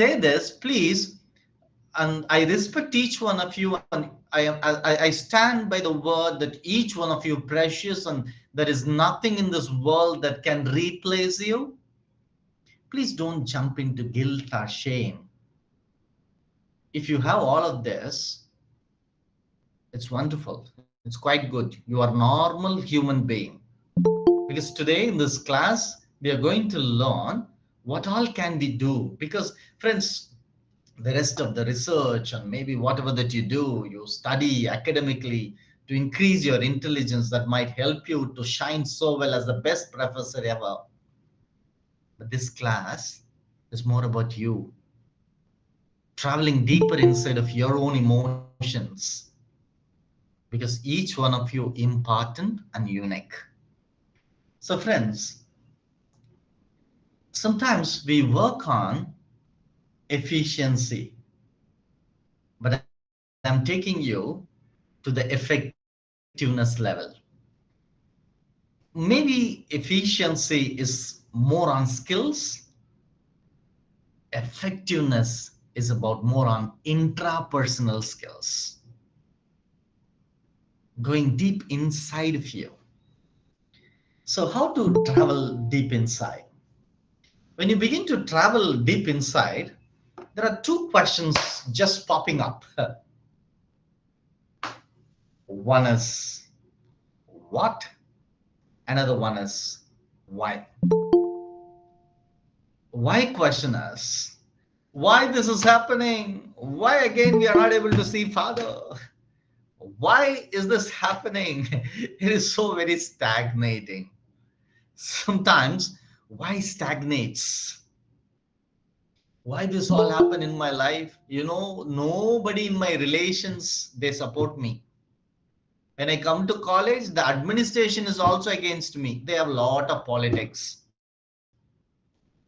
say this, please, and I respect each one of you, and I stand by the word that each one of you precious, and there is nothing in this world that can replace you. Please don't jump into guilt or shame. If you have all of this, it's wonderful. It's quite good. You are normal human being. Because today in this class, we are going to learn what all can we do. Because friends, the rest of the research and maybe whatever that you do, you study academically to increase your intelligence, that might help you to shine so well as the best professor ever. But this class is more about you, traveling deeper inside of your own emotions, because each one of you important and unique. So friends, sometimes we work on efficiency, but I'm taking you to the effectiveness level. Maybe efficiency is more on skills. Effectiveness is about more on intrapersonal skills, going deep inside of you. So how to travel deep inside? When you begin to travel deep inside, there are two questions just popping up. One is what? Another one is why. Why question us? Why this is happening? Why again we are not able to see Father? Why is this happening? It is so very stagnating. Sometimes, why stagnates? Why this all happen in my life? You know, nobody in my relations, they support me. When I come to college, the administration is also against me. They have a lot of politics.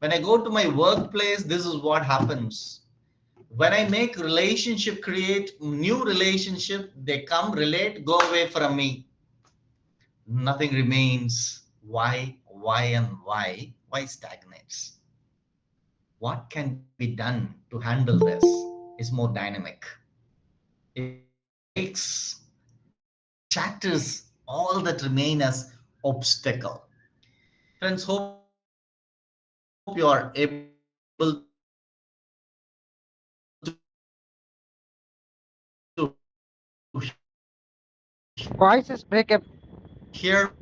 When I go to my workplace, this is what happens. When I make relationship, create new relationship, they come, relate, go away from me. Nothing remains. Why, and why? Why stagnates? What can be done to handle this is more dynamic. It breaks, shatters all that remain as obstacle. Friends, hope you are able Voice is breakup. hear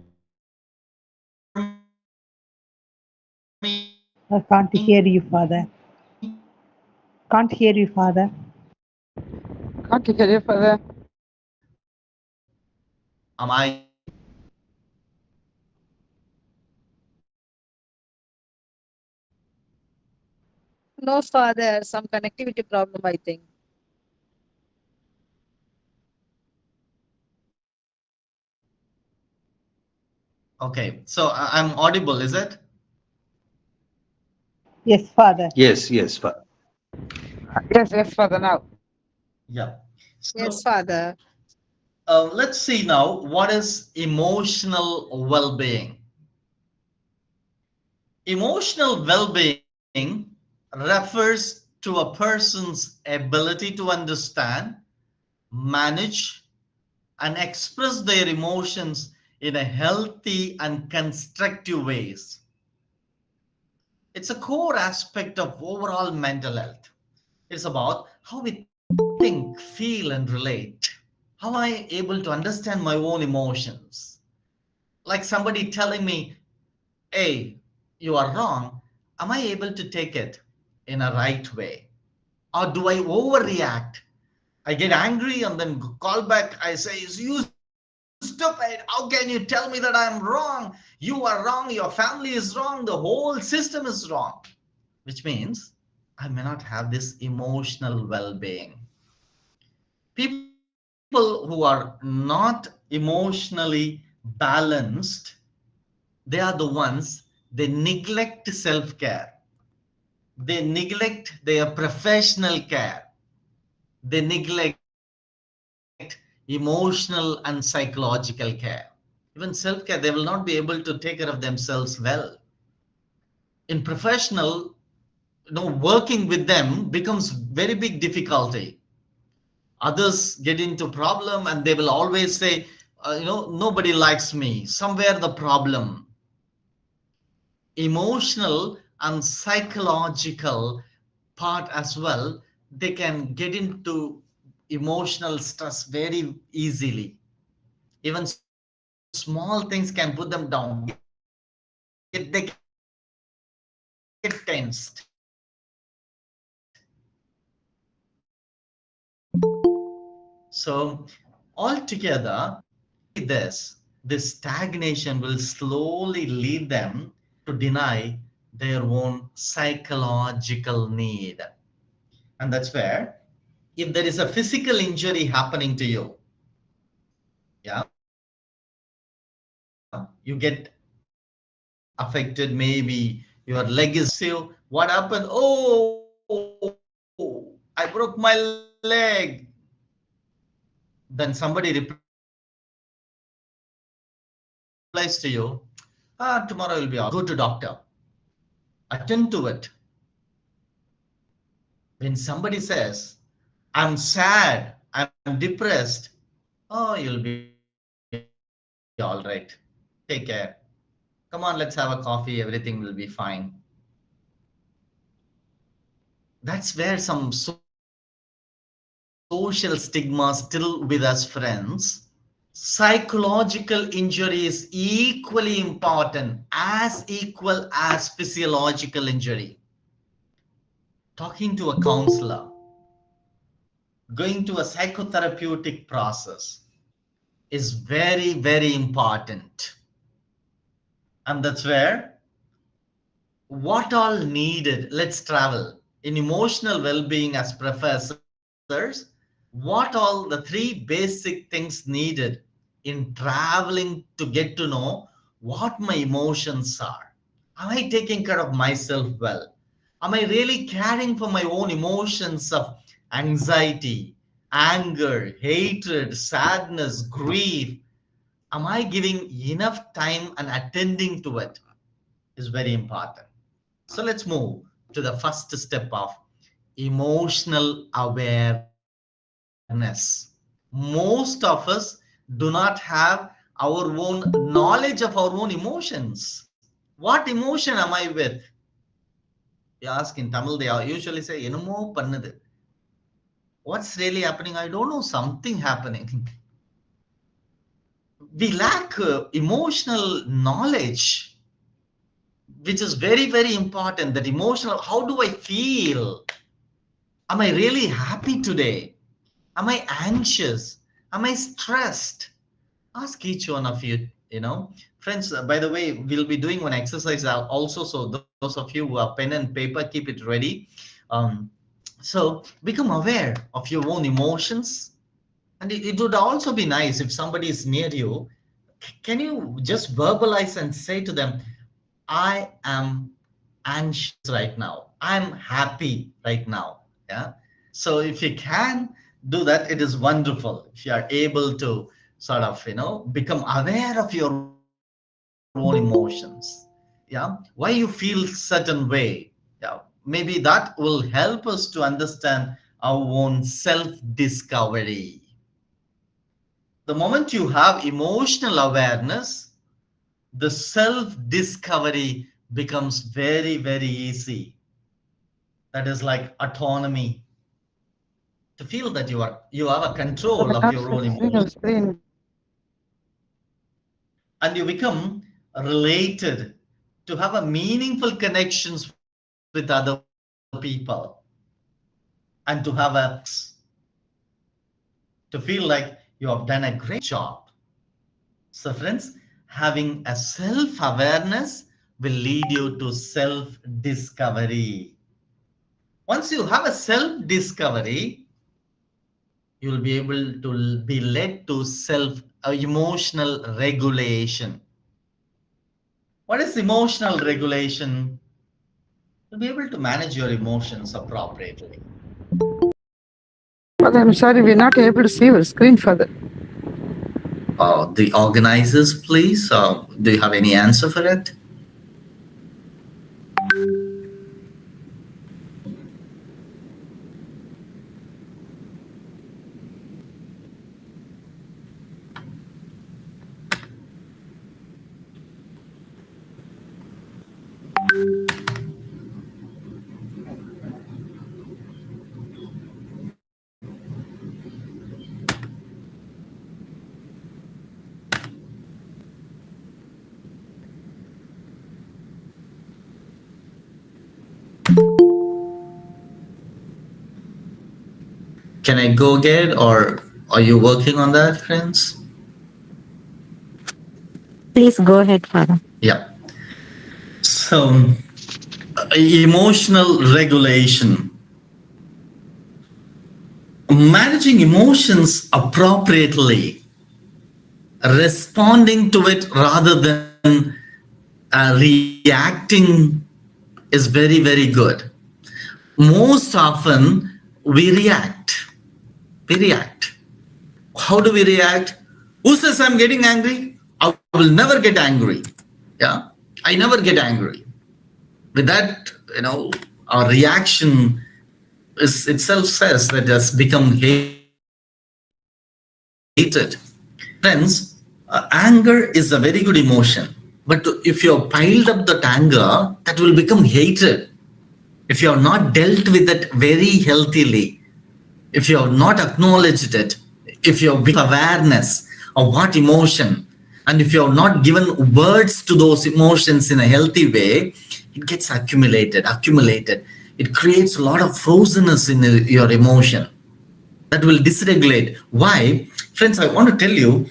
me. I can't hear you, Father. Can't hear you, Father. Can't you hear you, Father? Am I? No, Father, some connectivity problem, I think. Okay, so I'm audible, is it? Yes, Father. Yes, yes, Yes, Father, now. Yeah. Yes, So Father. let's see now, what is emotional well-being? Emotional well-being refers to a person's ability to understand, manage, and express their emotions in a healthy and constructive ways. It's a core aspect of overall mental health. It's about how we think, feel, and relate. How am I able to understand my own emotions? Like somebody telling me, hey, you are wrong. Am I able to take it in a right way? Or do I overreact? I get angry and then call back. I say, you stupid. How can you tell me that I'm wrong? You are wrong. Your family is wrong. The whole system is wrong. Which means I may not have this emotional well-being. People who are not emotionally balanced, they are the ones, they neglect self-care. They neglect their professional care. They neglect emotional and psychological care. Even self-care, they will not be able to take care of themselves well. In professional, working with them becomes very big difficulty. Others get into problem and they will always say, nobody likes me. Somewhere the problem. Emotional and psychological part as well, they can get into emotional stress very easily. Even small things can put them down. They get tensed. So altogether, this stagnation will slowly lead them to deny their own psychological need. And that's where, if there is a physical injury happening to you, yeah, you get affected, maybe your leg is you, what happened? Oh, I broke my leg. Then somebody replies to you, tomorrow will be all right. Go to doctor, attend to it. When somebody says, I'm sad, I'm depressed, oh, you'll be all right. Take care. Come on, let's have a coffee, everything will be fine. That's where some social stigma still with us, friends. Psychological injury is equally important, as equal as physiological injury. Talking to a counselor, going to a psychotherapeutic process is very, very important. And that's where, what all needed, let's travel. In emotional well-being as professors, what all the three basic things needed in traveling to get to know what my emotions are? Am I taking care of myself well? Am I really caring for my own emotions of anxiety, anger, hatred, sadness, grief? Am I giving enough time and attending to it? Is very important. So let's move to the first step of emotional awareness. Most of us do not have our own knowledge of our own emotions. What emotion am I with? You ask in Tamil, they usually say, Enumo pannadu. What's really happening? I don't know, something happening. We lack emotional knowledge, which is very, very important. That emotional, how do I feel? Am I really happy today? Am I anxious? Am I stressed? Ask each one of you, Friends, by the way, we'll be doing one exercise also. So those of you who have pen and paper, keep it ready. So become aware of your own emotions. And it would also be nice if somebody is near you. Can you just verbalize and say to them, I am anxious right now. I'm happy right now. Yeah. So if you can do that, it is wonderful. If you are able to sort of, become aware of your own emotions. Yeah. Why you feel certain way. Yeah. Maybe that will help us to understand our own self-discovery. The moment you have emotional awareness, the self-discovery becomes very, very easy. That is like autonomy. To feel that you have a I control of cannot your own see your emotions, screen. and you become related, to have a meaningful connections with other people, and to have to feel like you have done a great job. So friends, having a self-awareness will lead you to self-discovery. Once you have a self-discovery, you will be able to be led to emotional regulation. What is emotional regulation? You'll be able to manage your emotions appropriately. Father, I'm sorry, we're not able to see your screen, Father. The organizers, please, do you have any answer for it? Can I go ahead, or are you working on that, friends? Please go ahead, Father. Yeah. So, emotional regulation. Managing emotions appropriately, responding to it rather than reacting is very, very good. Most often, we react. We react. How do we react? Who says I'm getting angry? I will never get angry. Yeah, I never get angry. With that, our reaction is itself says that has become hated. Friends, anger is a very good emotion. But if you're piled up that anger, that will become hatred. If you have not dealt with it very healthily, if you have not acknowledged it, if you have awareness of what emotion, and if you have not given words to those emotions in a healthy way, it gets accumulated. It creates a lot of frozenness in your emotion that will dysregulate. Why? Friends, I want to tell you,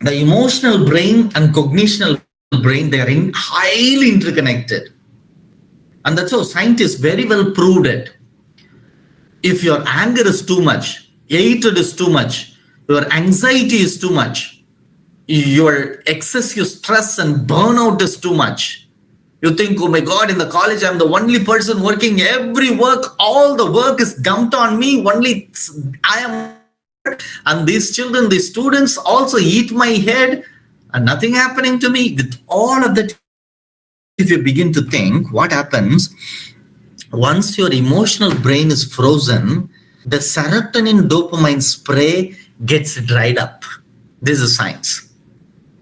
the emotional brain and cognitional brain, they are highly interconnected. And that's how scientists very well proved it. If your anger is too much, hatred is too much, your anxiety is too much, your excessive stress and burnout is too much, you think, oh my God, in the college, I'm the only person working all the work is dumped on me, only I am, and these children, these students also eat my head and nothing happening to me. With all of that, if you begin to think, what happens? Once your emotional brain is frozen, the serotonin dopamine spray gets dried up. This is science.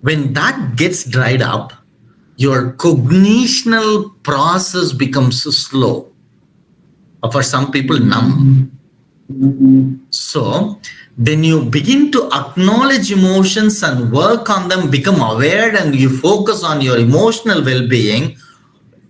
When that gets dried up, your cognitional process becomes slow. Or for some people, numb. So, when you begin to acknowledge emotions and work on them, become aware, and you focus on your emotional well-being,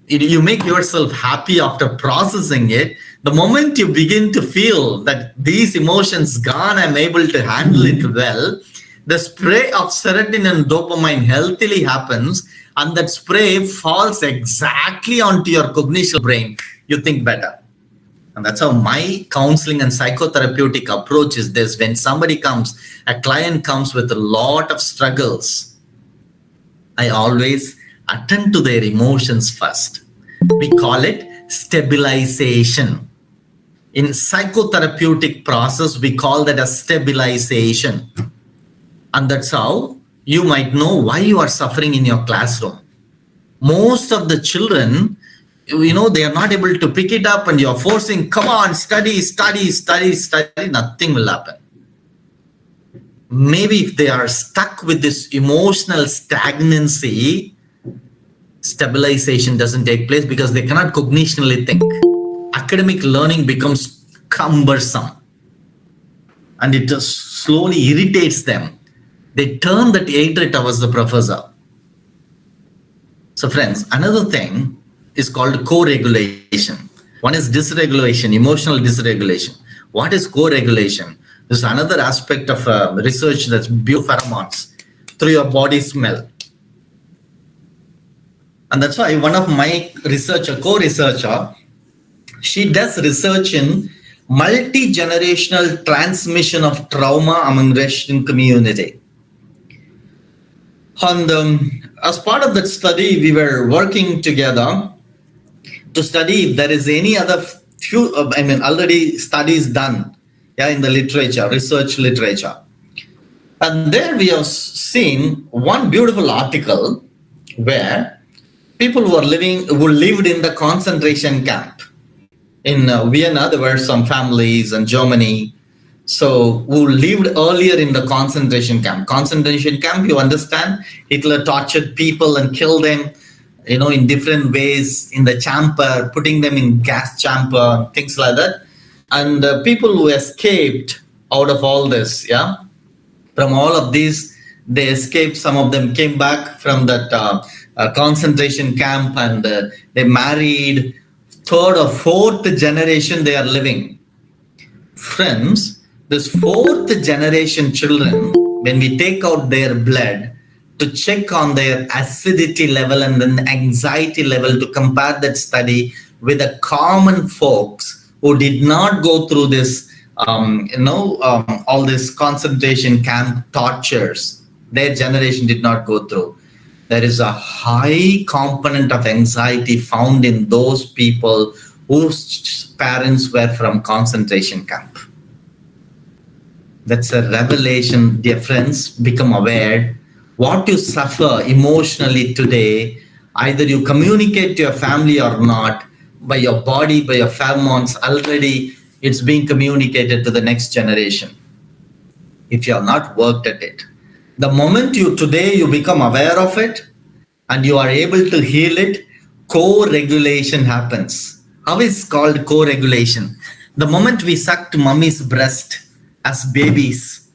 you make yourself happy after processing it. The moment you begin to feel that these emotions gone, I'm able to handle it well, the spray of serotonin and dopamine healthily happens, and that spray falls exactly onto your cognition brain. You think better. And that's how my counseling and psychotherapeutic approach is this. When somebody comes, a client comes with a lot of struggles, I always attend to their emotions first. We call it stabilization. In psychotherapeutic process, we call that a stabilization. And that's how you might know why you are suffering in your classroom. Most of the children, they are not able to pick it up, and you're forcing, come on, study, nothing will happen. Maybe if they are stuck with this emotional stagnancy, stabilization doesn't take place because they cannot cognitionally think. Academic learning becomes cumbersome, and it just slowly irritates them. They turn that hatred towards the professor. So friends, another thing is called co-regulation. One is dysregulation, emotional dysregulation. What is co-regulation? This is another aspect of research that's biopheromones through your body smell. And that's why one of my co-researcher, she does research in multi-generational transmission of trauma among Russian community. And as part of that study, we were working together to study if there is any other already studies done, in the literature, research literature. And there we have seen one beautiful article where people who lived in the concentration camp. In Vienna, there were some families, in Germany, so who lived earlier in the concentration camp. Concentration camp, you understand, Hitler tortured people and killed them, in different ways in the chamber, putting them in gas chamber, things like that. And people who escaped out of all this, from all of these, they escaped. Some of them came back from that concentration camp, and they married. Third or fourth generation they are living. Friends, This fourth generation children, when we take out their blood to check on their acidity level and then anxiety level to compare that study with the common folks who did not go through this, all this concentration camp tortures, their generation did not go through. There is a high component of anxiety found in those people whose parents were from concentration camp. That's a revelation, dear friends. Become aware what you suffer emotionally today. Either you communicate to your family or not, by your body, by your pheromones, already it's being communicated to the next generation if you have not worked at it. The moment you become aware of it and you are able to heal it, co-regulation happens. How is called co-regulation? The moment we sucked mummy's breast as babies,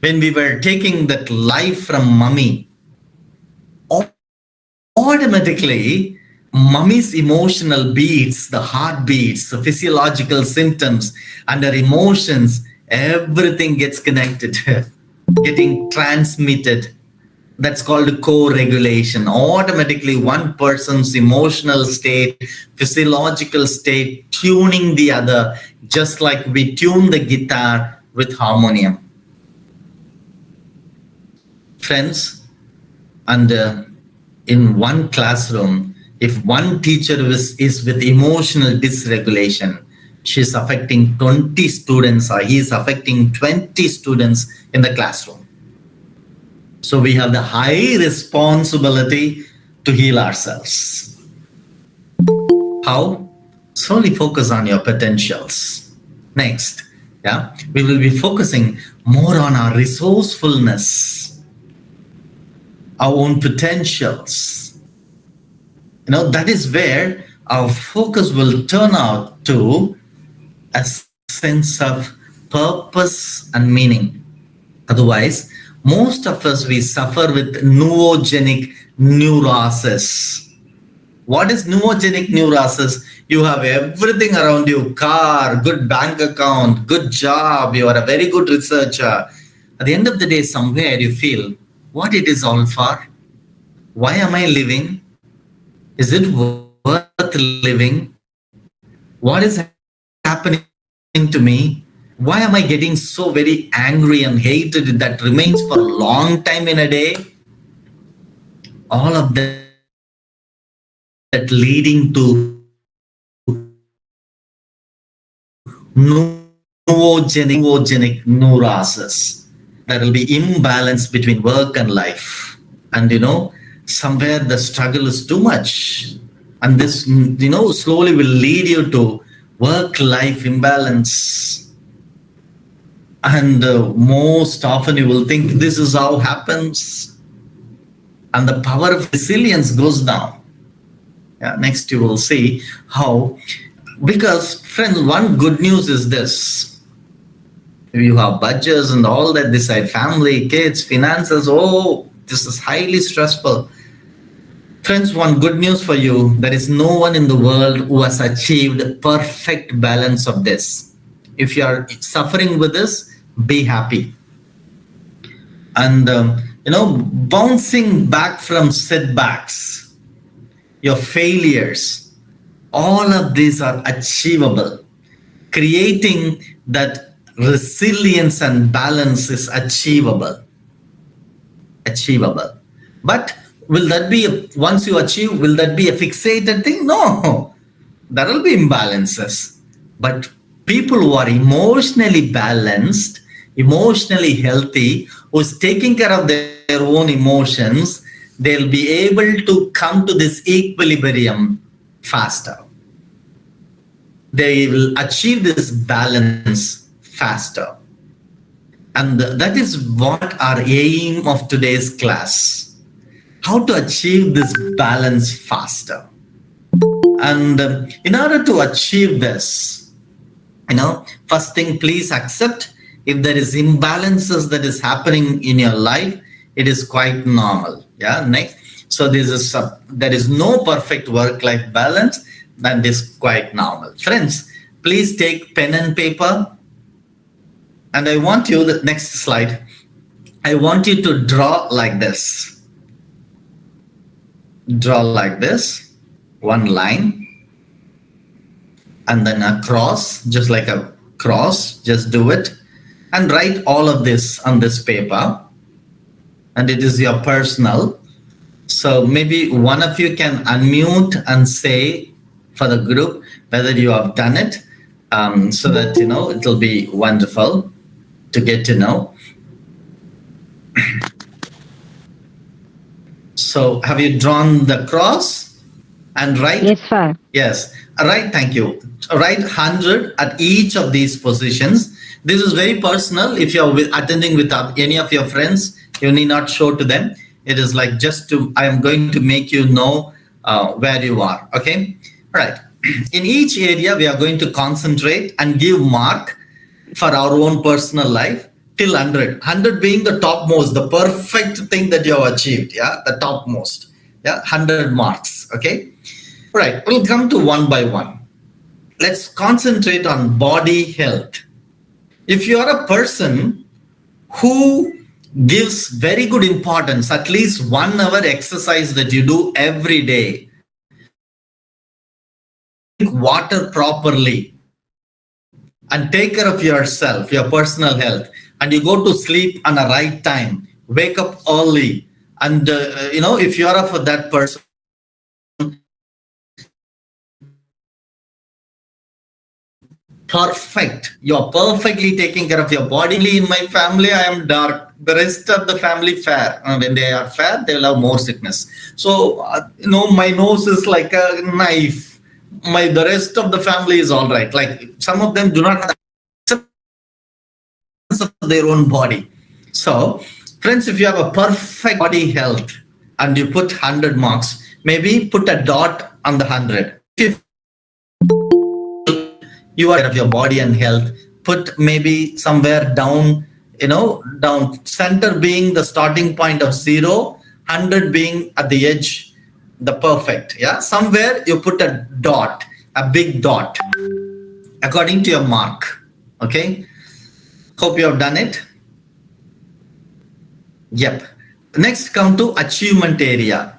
when we were taking that life from mummy, automatically mummy's emotional beats, the heartbeats, the physiological symptoms and her emotions, everything gets connected, getting transmitted. That's called co-regulation. Automatically one person's emotional state, physiological state, tuning the other, just like we tune the guitar with harmonium. Friends, and in one classroom, if one teacher is with emotional dysregulation, she's affecting 20 students or he is affecting 20 students in the classroom. So we have the high responsibility to heal ourselves. How? Solely focus on your potentials. Next, we will be focusing more on our resourcefulness, our own potentials. That is where our focus will turn out to a sense of purpose and meaning. Otherwise, most of us, we suffer with neurogenic neurosis. What is neurogenic neurosis? You have everything around you, car, good bank account, good job, you are a very good researcher. At the end of the day, somewhere you feel, what it is all for? Why am I living? Is it worth living? What is happening to me? Why am I getting so very angry and hatred that remains for a long time in a day? All of that leading to neurogenic neurosis. There will be imbalance between work and life. And somewhere the struggle is too much. And this, slowly will lead you to work-life imbalance. And most often you will think this is how happens. And the power of resilience goes down. Next you will see how, because friends, one good news is this. You have budgets and all that, decide family, kids, finances, this is highly stressful. Friends, one good news for you, there is no one in the world who has achieved perfect balance of this. If you are suffering with this, be happy. And, bouncing back from setbacks, your failures, all of these are achievable. Creating that resilience and balance is achievable. But will that be, once you achieve, will that be a fixated thing? No, there will be imbalances. But people who are emotionally balanced, emotionally healthy, who's taking care of their own emotions, they'll be able to come to this equilibrium faster. They will achieve this balance faster. And that is what our aim of today's class. How to achieve this balance faster. And in order to achieve this, first thing, please accept if there is imbalances that is happening in your life, it is quite normal. Next. So there is no perfect work-life balance. That is quite normal. Friends, please take pen and paper And I want you, the next slide, I want you to draw like this. Draw like this, one line, and then a cross, just like a cross, just do it. And write all of this on this paper. And it is your personal. So maybe one of you can unmute and say for the group whether you have done it, so that, you know, it'll be wonderful to get to know. So have you drawn the cross and write? Yes, Father. Yes. Right. Thank you. Write 100 at each of these positions. This is very personal. If you're attending with any of your friends, you need not show to them. It is like just to, I am going to make you know where you are. Okay. All right. In each area, we are going to concentrate and give mark for our own personal life till 100. 100 being the topmost, the perfect thing that you have achieved. Yeah. The topmost. Yeah. 100 marks. Okay. All right. We'll come to one by one. Let's concentrate on body health. If you are a person who gives very good importance, at least 1 hour exercise that you do every day, drink water properly, and take care of yourself, your personal health, and you go to sleep on a right time, wake up early, and you know, if you are for that person, perfect. You're perfectly taking care of your body. In my family, I am dark. The rest of the family fair. When they are fair, they will have more sickness. So, you know, my nose is like a knife. The rest of the family is all right. Like some of them do not have the sense of their own body. So, friends, if you have a perfect body health and you put 100 marks, maybe put a dot on the 100. If you are aware of your body and health, put maybe somewhere down, you know, down, center being the starting point of 0, 100 being at the edge, the perfect. Yeah, somewhere you put a dot, a big dot, according to your mark. Okay, hope you have done it. Yep. Next, come to achievement area.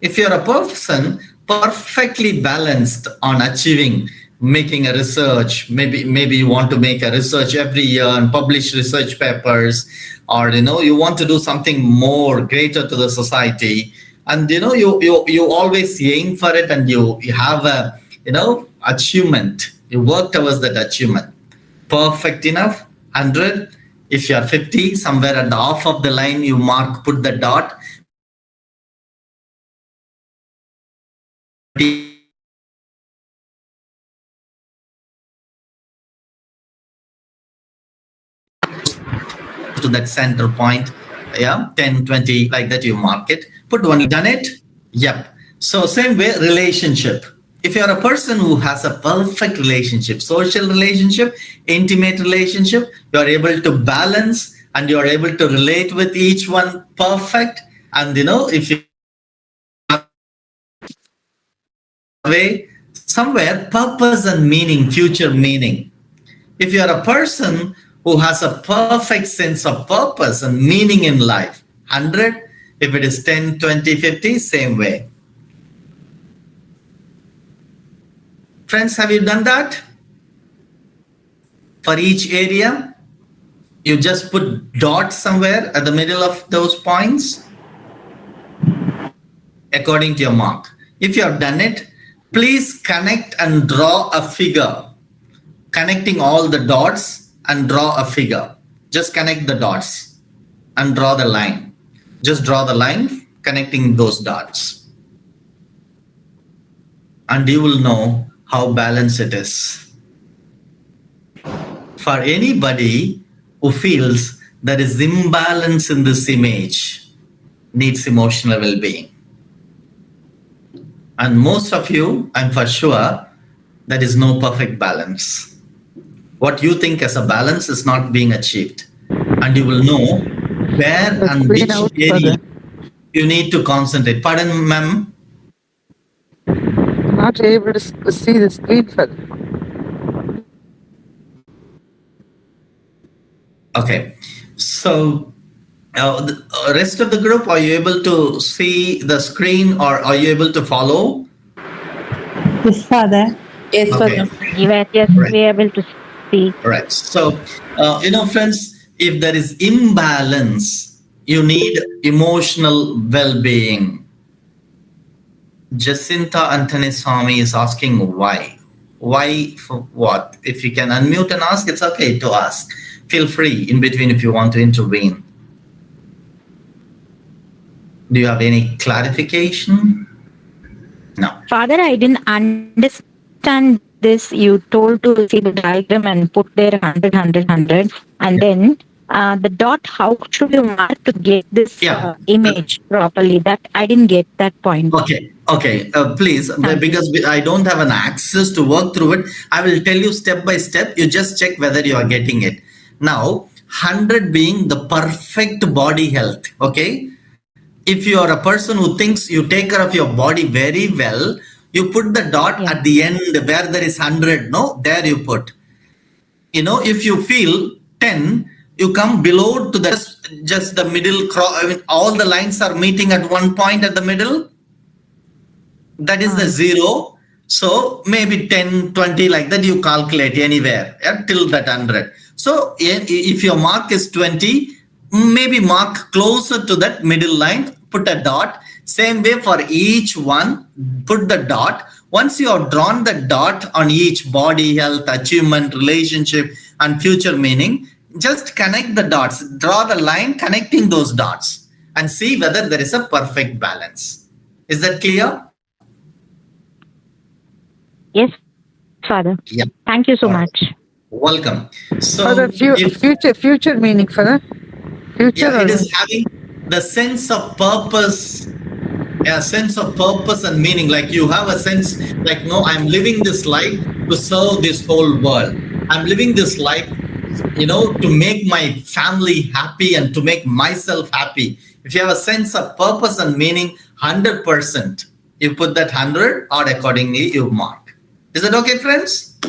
If you're a person perfectly balanced on achieving, making a research, maybe you want to make a research every year and publish research papers, or you know, you want to do something more greater to the society, and you know, you always aim for it, and you have a, you know, achievement, you work towards that achievement. Perfect enough, 100. If you are 50, somewhere at the half of the line you mark, put the dot. To that center point, yeah, 10, 20, like that, you mark it, put one. Done it. Yep. So same way, relationship. If you're a person who has a perfect relationship, social relationship, intimate relationship, you're able to balance and you're able to relate with each one perfect. And you know, if you way, somewhere purpose and meaning, future meaning. If you're a person who has a perfect sense of purpose and meaning in life, 100. If it is 10, 20, 50, same way. Friends, have you done that? For each area, you just put dots somewhere at the middle of those points according to your mark. If you have done it, please connect and draw a figure, connecting all the dots and draw a figure. Just connect the dots and draw the line. Just draw the line connecting those dots. And you will know how balanced it is. For anybody who feels there is imbalance in this image, needs emotional well-being. And most of you, I'm for sure, there is no perfect balance. What you think as a balance is not being achieved. And you will know where and which area you need to concentrate. Pardon, ma'am? Not able to see the screen, Father. Okay. So, the rest of the group, are you able to see the screen or are you able to follow? Yes, Father. Yes, Okay. Father. Yes, Right. we are able to see. Right. So, friends, if there is imbalance, you need emotional well being. Jacinta Antaneswamy is asking why. Why for what? If you can unmute and ask, it's okay to ask. Feel free in between if you want to intervene. Do you have any clarification? No. Father, I didn't understand this. You told to see the diagram and put there 100, and then the dot. How should you mark to get this Yeah. image properly? That I didn't get that point. Okay. Okay. Please, Thank you. because I don't have an access to work through it, I will tell you step by step. You just check whether you are getting it. Now, 100 being the perfect body health. Okay. If you are a person who thinks you take care of your body very well, you put the dot Yeah. at the end where there is 100. No, there you put. If you feel 10, you come below to the just the middle. I mean, all the lines are meeting at one point at the middle. That is the zero. So maybe 10, 20 like that you calculate anywhere, yeah, till that 100. So if your mark is 20, maybe mark closer to that middle line, put a dot. Same way for each one, put the dot. Once you have drawn the dot on each body, health, achievement, relationship, and future meaning, just connect the dots. Draw the line connecting those dots and see whether there is a perfect balance. Is that clear? Yes, Father. Yeah. Thank you so All right. much. Welcome. So Father, future meaning, Father. Future. yeah, it is having the sense of purpose, a sense of purpose and meaning. Like you have a sense, like, no, I'm living this life to serve this whole world. I'm living this life, to make my family happy and to make myself happy. If you have a sense of purpose and meaning, 100%, you put that 100 or accordingly you mark. Is that okay, friends?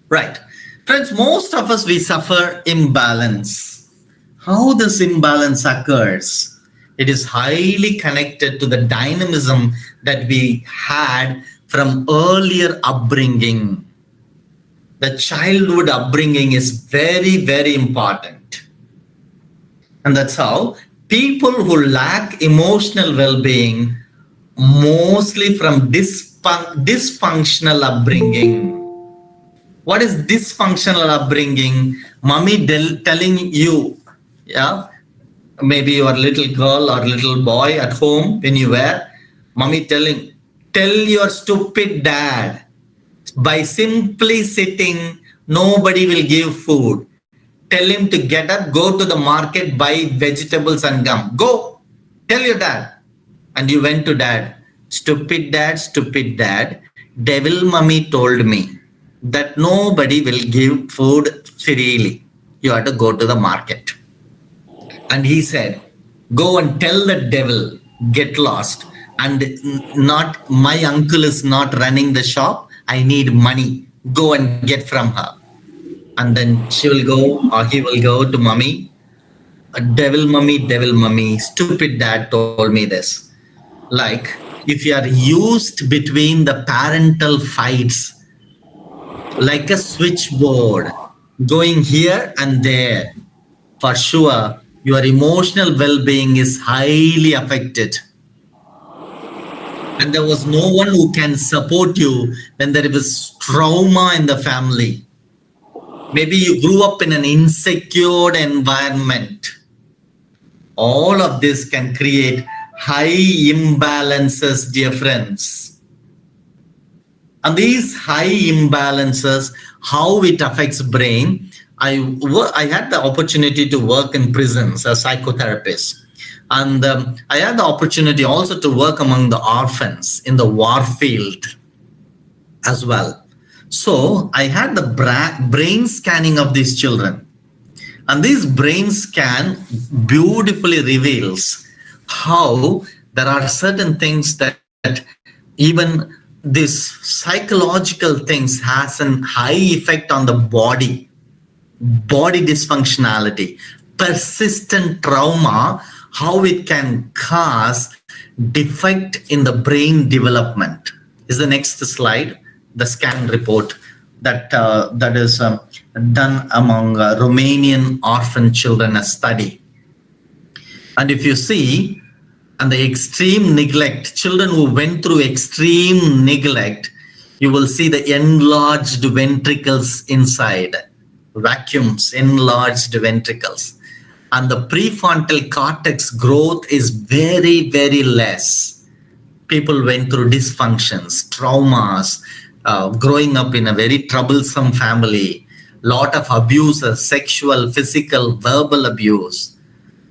Right. Friends, most of us, we suffer imbalance. How this imbalance occurs? It is highly connected to the dynamism that we had from earlier upbringing. The childhood upbringing is very, very important. And that's how people who lack emotional well-being, mostly from dysfunctional upbringing. What is dysfunctional upbringing? Mommy telling you, yeah, maybe you are a little girl or little boy at home when you were, mommy tell your stupid dad, by simply sitting, nobody will give food. Tell him to get up, go to the market, buy vegetables and gum. Go, tell your dad. And you went to dad. Stupid dad, devil mummy told me that nobody will give food freely. You have to go to the market. And he said, go and tell the devil, get lost. And not my uncle is not running the shop. I need money. Go and get from her. And then she will go or he will go to mummy. Devil mummy, stupid dad told me this. Like, if you are used between the parental fights, like a switchboard, going here and there, for sure, your emotional well-being is highly affected. And there was no one who can support you when there was trauma in the family. Maybe you grew up in an insecure environment. All of this can create high imbalances, dear friends. And these high imbalances, how it affects brain. I had the opportunity to work in prisons as a psychotherapist. And I had the opportunity also to work among the orphans in the war field as well. So I had the brain scanning of these children. And this brain scan beautifully reveals how there are certain things that even this psychological things has a high effect on the body. body dysfunctionality, persistent trauma, how it can cause defect in the brain development. Is the next slide, the scan report that is done among Romanian orphan children, a study. And if you see, and the extreme neglect, children who went through extreme neglect, you will see the enlarged ventricles inside, vacuums, enlarged ventricles. And the prefrontal cortex growth is very, very less. People went through dysfunctions, traumas, growing up in a very troublesome family, lot of abuses, sexual, physical, verbal abuse.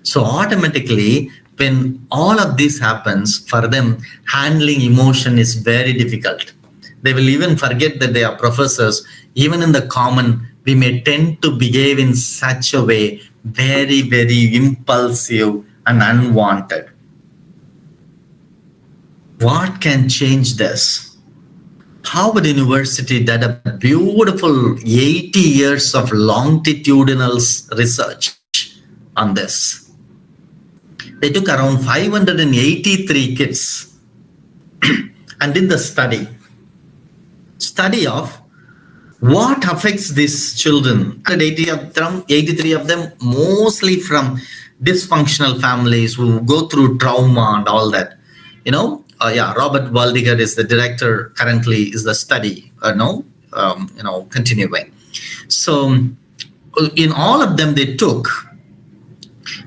So automatically, when all of this happens, for them, handling emotion is very difficult. They will even forget that they are professors. Even in the common, we may tend to behave in such a way, very, very impulsive and unwanted. What can change this? Harvard University did a beautiful 80 years of longitudinal research on this. They took around 583 kids and did the study of what affects these children. 83 of them, mostly from dysfunctional families who go through trauma and all that. Robert Waldiger is the director. Currently, is the study. Continuing. So, in all of them,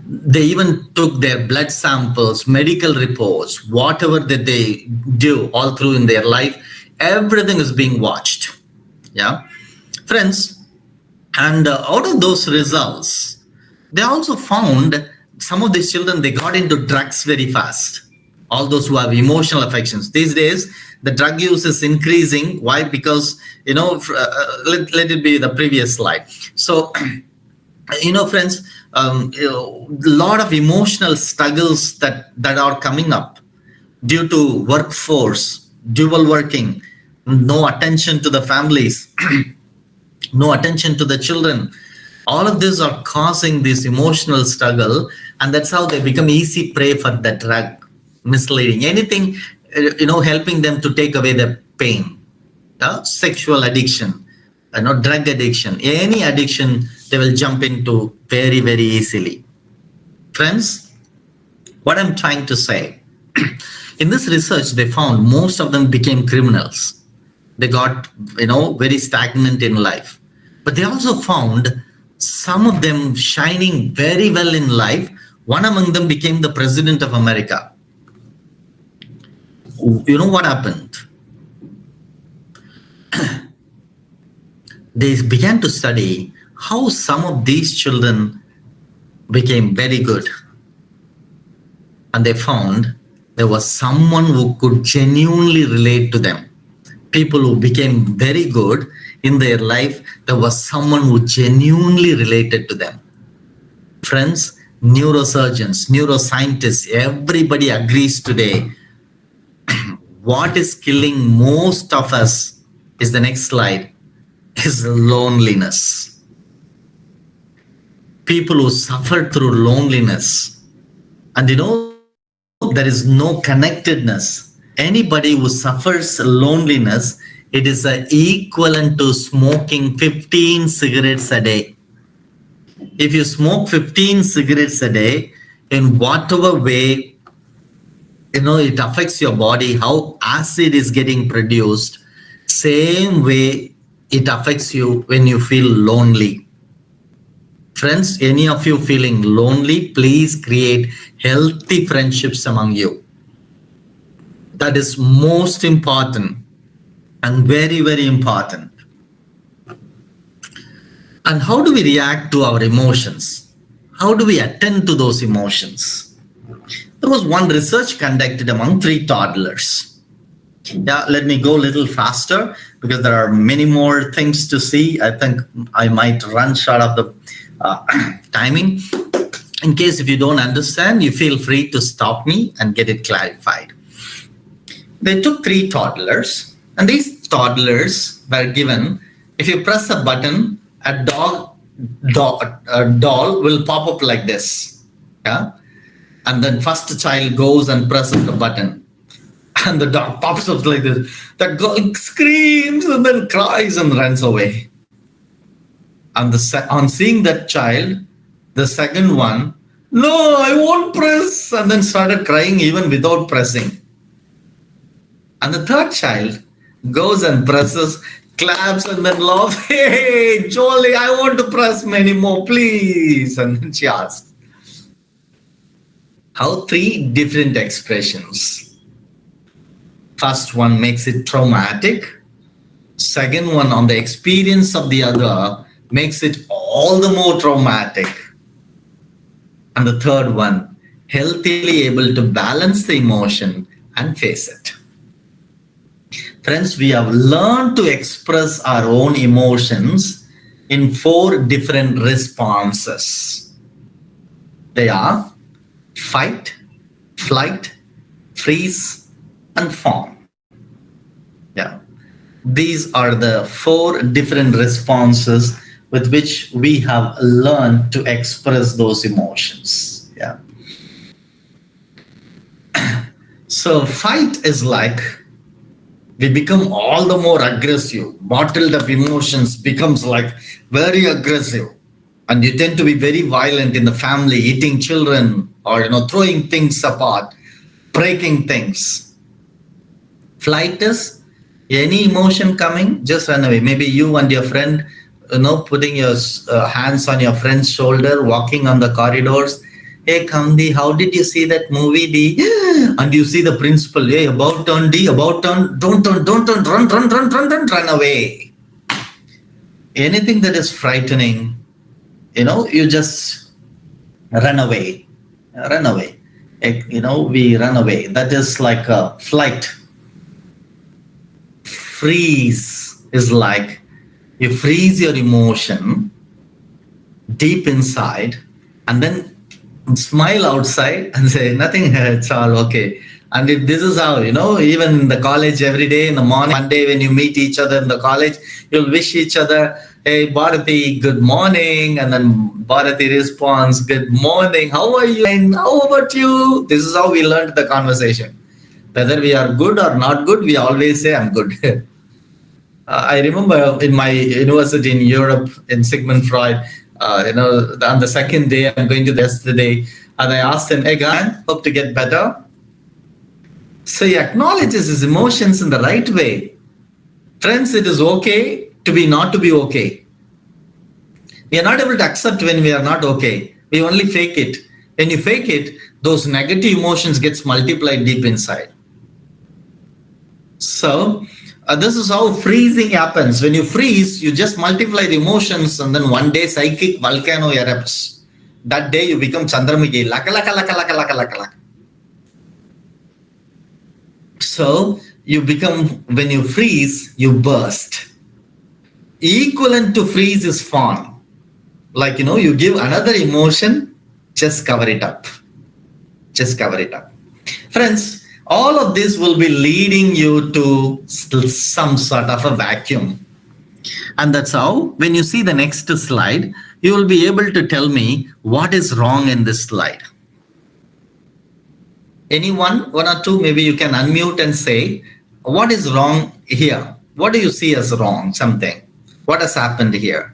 they even took their blood samples, medical reports, whatever that they do all through in their life. Everything is being watched. Yeah, friends. And out of those results, they also found some of these children, they got into drugs very fast. All those who have emotional affections. These days, the drug use is increasing. Why? Because, let it be the previous slide. So, friends, a lot of emotional struggles that are coming up due to workforce, dual working, no attention to the families, no attention to the children. All of these are causing this emotional struggle, and that's how they become easy prey for the drug. Misleading, anything, helping them to take away the pain, sexual addiction, drug addiction, any addiction, they will jump into very, very easily. Friends, what I'm trying to say, in this research, they found most of them became criminals. They got, very stagnant in life. But they also found some of them shining very well in life. One among them became the president of America. You know what happened? They began to study how some of these children became very good. And they found there was someone who could genuinely relate to them. People who became very good in their life, there was someone who genuinely related to them. Friends, neurosurgeons, neuroscientists, everybody agrees today. What is killing most of us is the next slide, is loneliness. People who suffer through loneliness, and there is no connectedness. Anybody who suffers loneliness, it is equivalent to smoking 15 cigarettes a day. If you smoke 15 cigarettes a day, in whatever way, it affects your body, how acid is getting produced, same way it affects you when you feel lonely. Friends, any of you feeling lonely, please create healthy friendships among you. That is most important and very, very important. And how do we react to our emotions? How do we attend to those emotions? There was one research conducted among 3 toddlers. Yeah, let me go a little faster because there are many more things to see. I think I might run short of the timing. In case if you don't understand, you feel free to stop me and get it clarified. They took 3 toddlers, and these toddlers were given, if you press a button, a dog doll will pop up like this. Yeah. And then first child goes and presses the button. And the dog pops up like this. That girl screams and then cries and runs away. And on seeing that child, the second one, no, I won't press, and then started crying even without pressing. And the third child goes and presses, claps, and then laughs. Hey, Jolie, I want to press many more, please. And then she asks. How three different expressions. First one makes it traumatic. Second one, on the experience of the other, makes it all the more traumatic. And the third one, healthily able to balance the emotion and face it. Friends, we have learned to express our own emotions in 4 different responses. They are fight, flight, freeze, and fawn. Yeah. These are the 4 different responses with which we have learned to express those emotions. Yeah. So fight is like we become all the more aggressive. Bottled up emotions becomes like very aggressive. And you tend to be very violent in the family, eating children or throwing things apart, breaking things. Flight is any emotion coming, just run away. Maybe you and your friend, putting your hands on your friend's shoulder, walking on the corridors. Hey, Kamdi, how did you see that movie, D? And you see the principal, hey, about turn, D, about turn, don't turn, run away. Anything that is frightening, you just run away. We run away. That is like a flight. Freeze is like you freeze your emotion deep inside and then smile outside and say, nothing, it's all okay. And if this is how, even in the college every day in the morning, one day when you meet each other in the college, you'll wish each other, hey, Bharati, good morning. And then Bharati responds, good morning. How are you? And how about you? This is how we learned the conversation. Whether we are good or not good, we always say, I'm good. I remember in my university in Europe, in Sigmund Freud, on the second day, I'm going to the yesterday, and I asked him, hey, guy, hope to get better. So he acknowledges his emotions in the right way. Friends, it is okay to be not to be okay. We are not able to accept when we are not okay. We only fake it. When you fake it, those negative emotions gets multiplied deep inside. So this is how freezing happens. When you freeze, you just multiply the emotions, and then one day psychic volcano erupts. That day you become Chandramukhi. Laka, laka, laka, laka, laka, laka, laka. So you become, when you freeze, you burst. Equivalent to freeze is fawn. Like, you give another emotion, just cover it up. Just cover it up. Friends, all of this will be leading you to some sort of a vacuum. And that's how, when you see the next slide, you will be able to tell me what is wrong in this slide. Anyone, one or two, maybe you can unmute and say, what is wrong here? What do you see as wrong? Something. What has happened here?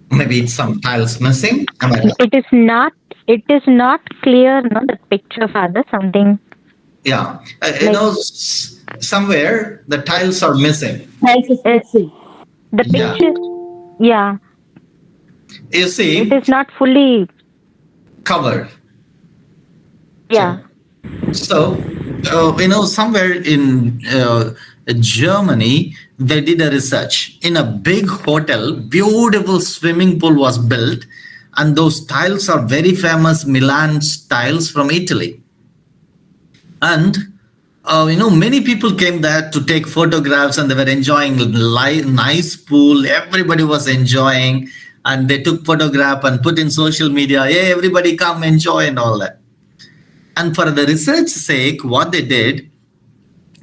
Maybe it's some tiles missing. Am I right? It is not clear, no, the picture, Father, something. Yeah. Somewhere the tiles are missing. The picture, yeah. You see, it is not fully covered. Yeah. So, somewhere in Germany, they did a research. In a big hotel, beautiful swimming pool was built, and those tiles are very famous Milan tiles from Italy. And many people came there to take photographs, and they were enjoying nice pool. Everybody was enjoying, and they took photograph and put in social media. Hey, everybody come enjoy and all that. And for the research sake, what they did,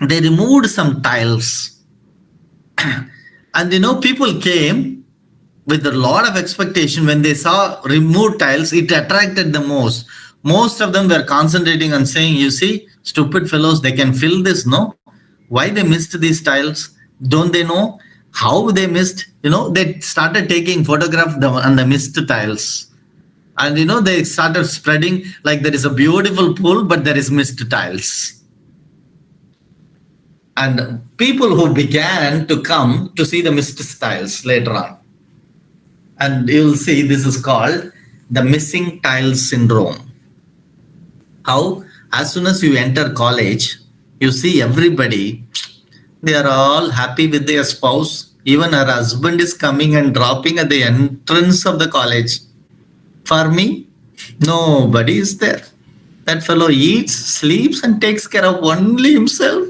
they removed some tiles. And people came with a lot of expectation. When they saw removed tiles, it attracted the most. Most of them were concentrating on saying, you see, stupid fellows, they can fill this, no? Why they missed these tiles? Don't they know how they missed? They started taking photographs on the missed tiles. And they started spreading like there is a beautiful pool, but there is missed tiles. And people who began to come to see the missed tiles later on. And you'll see this is called the missing tiles syndrome. How? As soon as you enter college, you see everybody, they are all happy with their spouse. Even her husband is coming and dropping at the entrance of the college. For me, nobody is there. That fellow eats, sleeps, and takes care of only himself.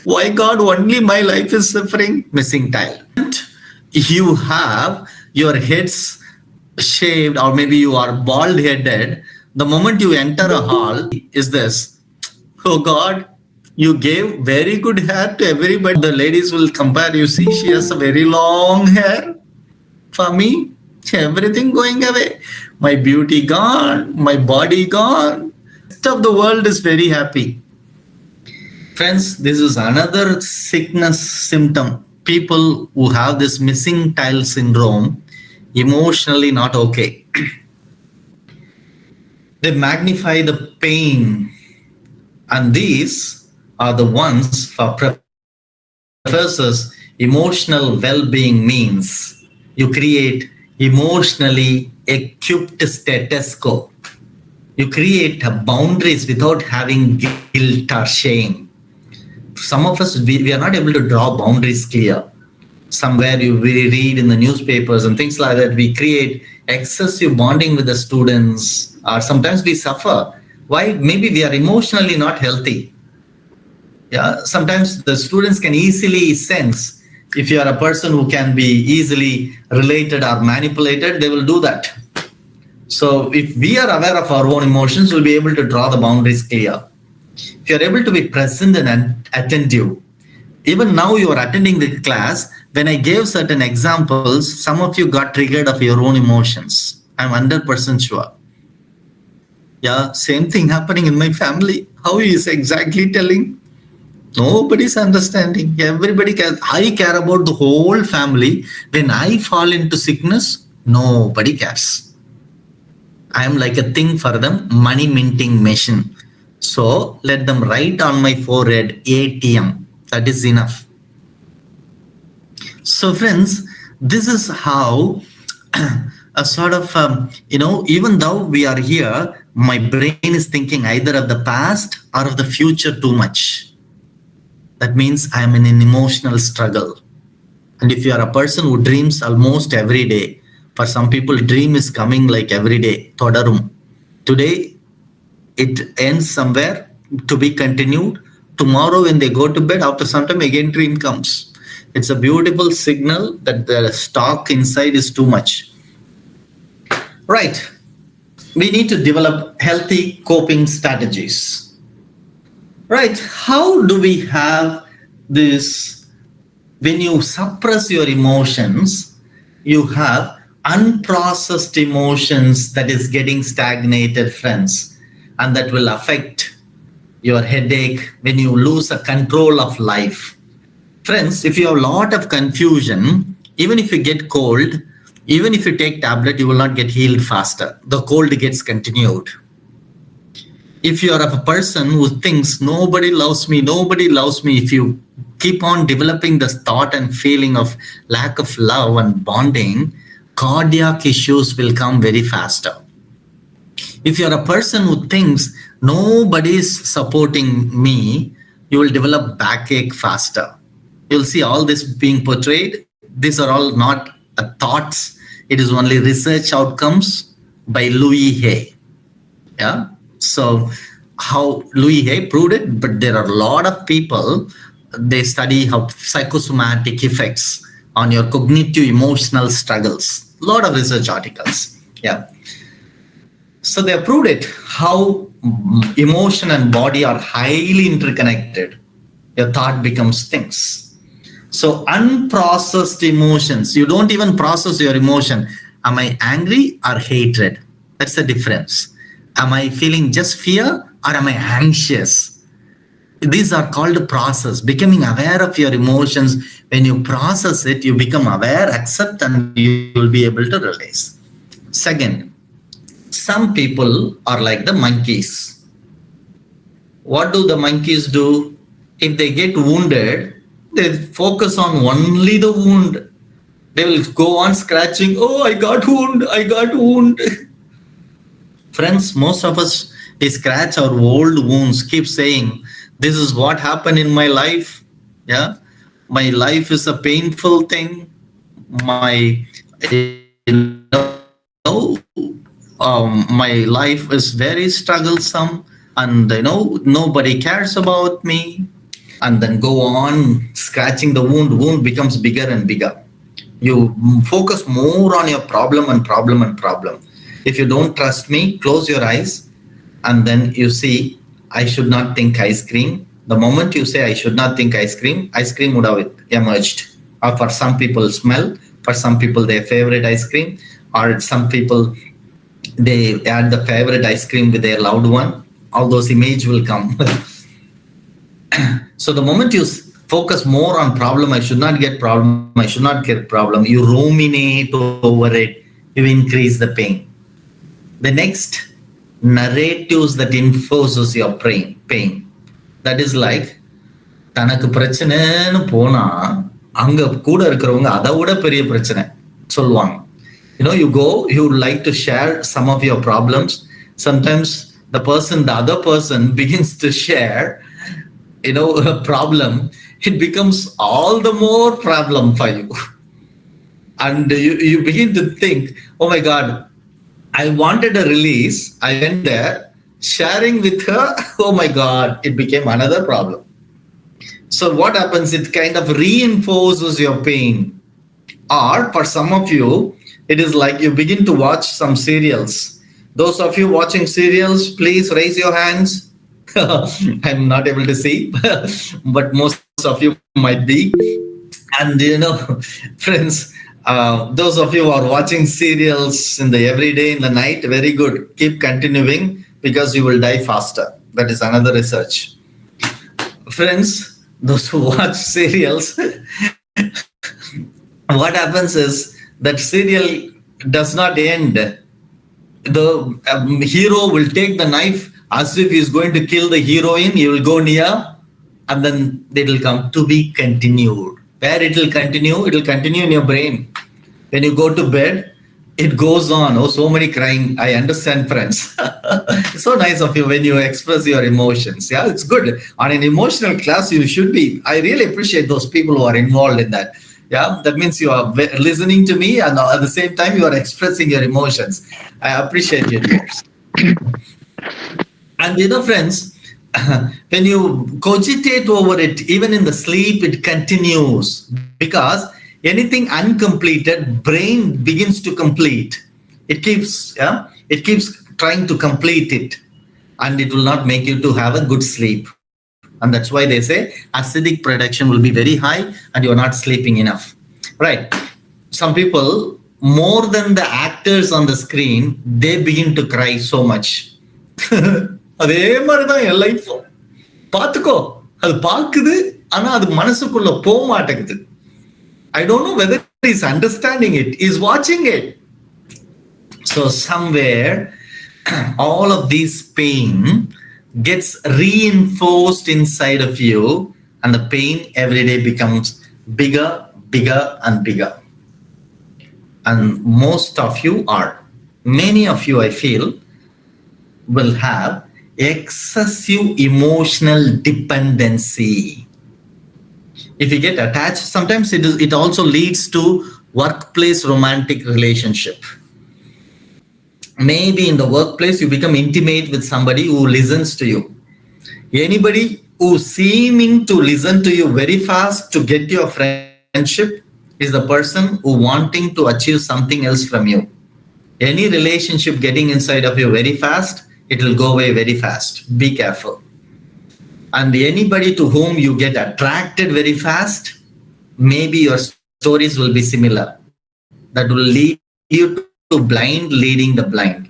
Why God, only my life is suffering? Missing tile. You have your heads shaved, or maybe you are bald headed. The moment you enter a hall, is this, oh God, you gave very good hair to everybody. The ladies will compare, you see, she has a very long hair. For me, everything going away. My beauty gone, my body gone. The rest of the world is very happy. Friends, this is another sickness symptom. People who have this missing tile syndrome, emotionally not okay. They magnify the pain. And these are the ones for professors emotional well-being means. You create emotionally equipped status quo. You create boundaries without having guilt or shame. Some of us, we are not able to draw boundaries clear. Somewhere we read in the newspapers and things like that, we create excessive bonding with the students, or sometimes we suffer. Why? Maybe we are emotionally not healthy. Yeah, sometimes the students can easily sense if you are a person who can be easily related or manipulated, they will do that. So if we are aware of our own emotions, we'll be able to draw the boundaries clear. If you're able to be present and attentive, even now you are attending the class, when I gave certain examples, some of you got triggered of your own emotions. I'm 100% sure. Yeah, same thing happening in my family. How he is exactly telling? Nobody's understanding. Everybody cares. I care about the whole family. When I fall into sickness, nobody cares. I am like a thing for them, money minting machine. So let them write on my forehead, ATM. That is enough. So friends, this is how a sort of, even though we are here, my brain is thinking either of the past or of the future too much. That means I am in an emotional struggle. And if you are a person who dreams almost every day, for some people, dream is coming like every day, thodarum. Today, it ends somewhere to be continued. Tomorrow, when they go to bed, after some time, again dream comes. It's a beautiful signal that the stock inside is too much. Right. We need to develop healthy coping strategies. Right. How do we have this? When you suppress your emotions, you have unprocessed emotions that is getting stagnated, friends, and that will affect your headache when you lose a control of life. Friends, if you have a lot of confusion, even if you get cold, even if you take tablet, you will not get healed faster. The cold gets continued. If you are a person who thinks nobody loves me, if you keep on developing this thought and feeling of lack of love and bonding, cardiac issues will come very faster. If you're a person who thinks nobody is supporting me, you will develop backache faster. You'll see all this being portrayed. These are all not thoughts. It is only research outcomes by Louis Hay. Yeah. So how Louis Hay proved it, but there are a lot of people, they study how psychosomatic effects on your cognitive emotional struggles. A lot of research articles. Yeah. So they proved it, how emotion and body are highly interconnected. Your thought becomes things. So unprocessed emotions, you don't even process your emotion. Am I angry or hatred? That's the difference. Am I feeling just fear or am I anxious? These are called process, becoming aware of your emotions. When you process it, you become aware, accept, and you will be able to release. Second, some people are like the monkeys. What do the monkeys do? If they get wounded, they focus on only the wound. They will go on scratching. Oh, I got wound. I got wound. Friends, most of us, we scratch our old wounds, keep saying, this is what happened in my life. Yeah. My life is a painful thing. My, my life is very strugglesome, and nobody cares about me. And then go on scratching the wound. Wound becomes bigger and bigger. You focus more on your problem and problem and problem. If you don't trust me, close your eyes and then you see, I should not think ice cream. The moment you say I should not think ice cream would have emerged. Or for some people, smell. For some people, their favorite ice cream. Or some people, they add the favorite ice cream with their loved one. All those images will come. So the moment you focus more on problem, I should not get problem, I should not get problem, you ruminate over it, you increase the pain. The next, narratives that enforces your pain. That is like, தனக்கு பிரச்சனைன்னு போனா அங்க கூட இருக்கிறவங்க அதை விட பெரிய பிரச்சனை சொல்லுவாங்க. You go, you would like to share some of your problems. Sometimes the other person begins to share a problem. It becomes all the more problem for you. And you begin to think, oh my God, I wanted a release. I went there, sharing with her. Oh my God, it became another problem. So what happens? It kind of reinforces your pain. Or for some of you, it is like you begin to watch some serials. Those of you watching serials, please raise your hands. I'm not able to see, but most of you might be. And friends, those of you who are watching serials in the everyday, in the night, very good. Keep continuing because you will die faster. That is another research. Friends, those who watch serials, what happens is that serial does not end. The hero will take the knife as if he's going to kill the heroine. He will go near and then it will come to be continued. Where it will continue? It will continue in your brain. When you go to bed, it goes on. Oh, so many crying. I understand, friends. It's so nice of you when you express your emotions. Yeah, it's good. On an emotional class, you should be. I really appreciate those people who are involved in that. Yeah, that means you are listening to me and at the same time you are expressing your emotions. I appreciate your tears. And friends, when you cogitate over it, even in the sleep, it continues because anything uncompleted, brain begins to complete. It keeps trying to complete it, and it will not make you to have a good sleep. And that's why they say acidic production will be very high and you're not sleeping enough. Right? Some people, more than the actors on the screen, they begin to cry so much. அதே மாதிரிதான் என் லைஃப்பும். பார்த்துக்கோ, அது பார்க்குது, ஆனா அது மனசுக்குள்ள போக மாட்டேங்குது. I don't know whether he's understanding it, he's watching it. So somewhere, all of this pain gets reinforced inside of you, and the pain every day becomes bigger, bigger, and bigger. And many of you, I feel, will have excessive emotional dependency. If you get attached, sometimes it also leads to workplace romantic relationship. Maybe in the workplace, you become intimate with somebody who listens to you. Anybody who seeming to listen to you very fast to get your friendship is the person who wanting to achieve something else from you. Any relationship getting inside of you very fast it will go away very fast. Be careful. And anybody to whom you get attracted very fast, maybe your stories will be similar. That will lead you to blind leading the blind.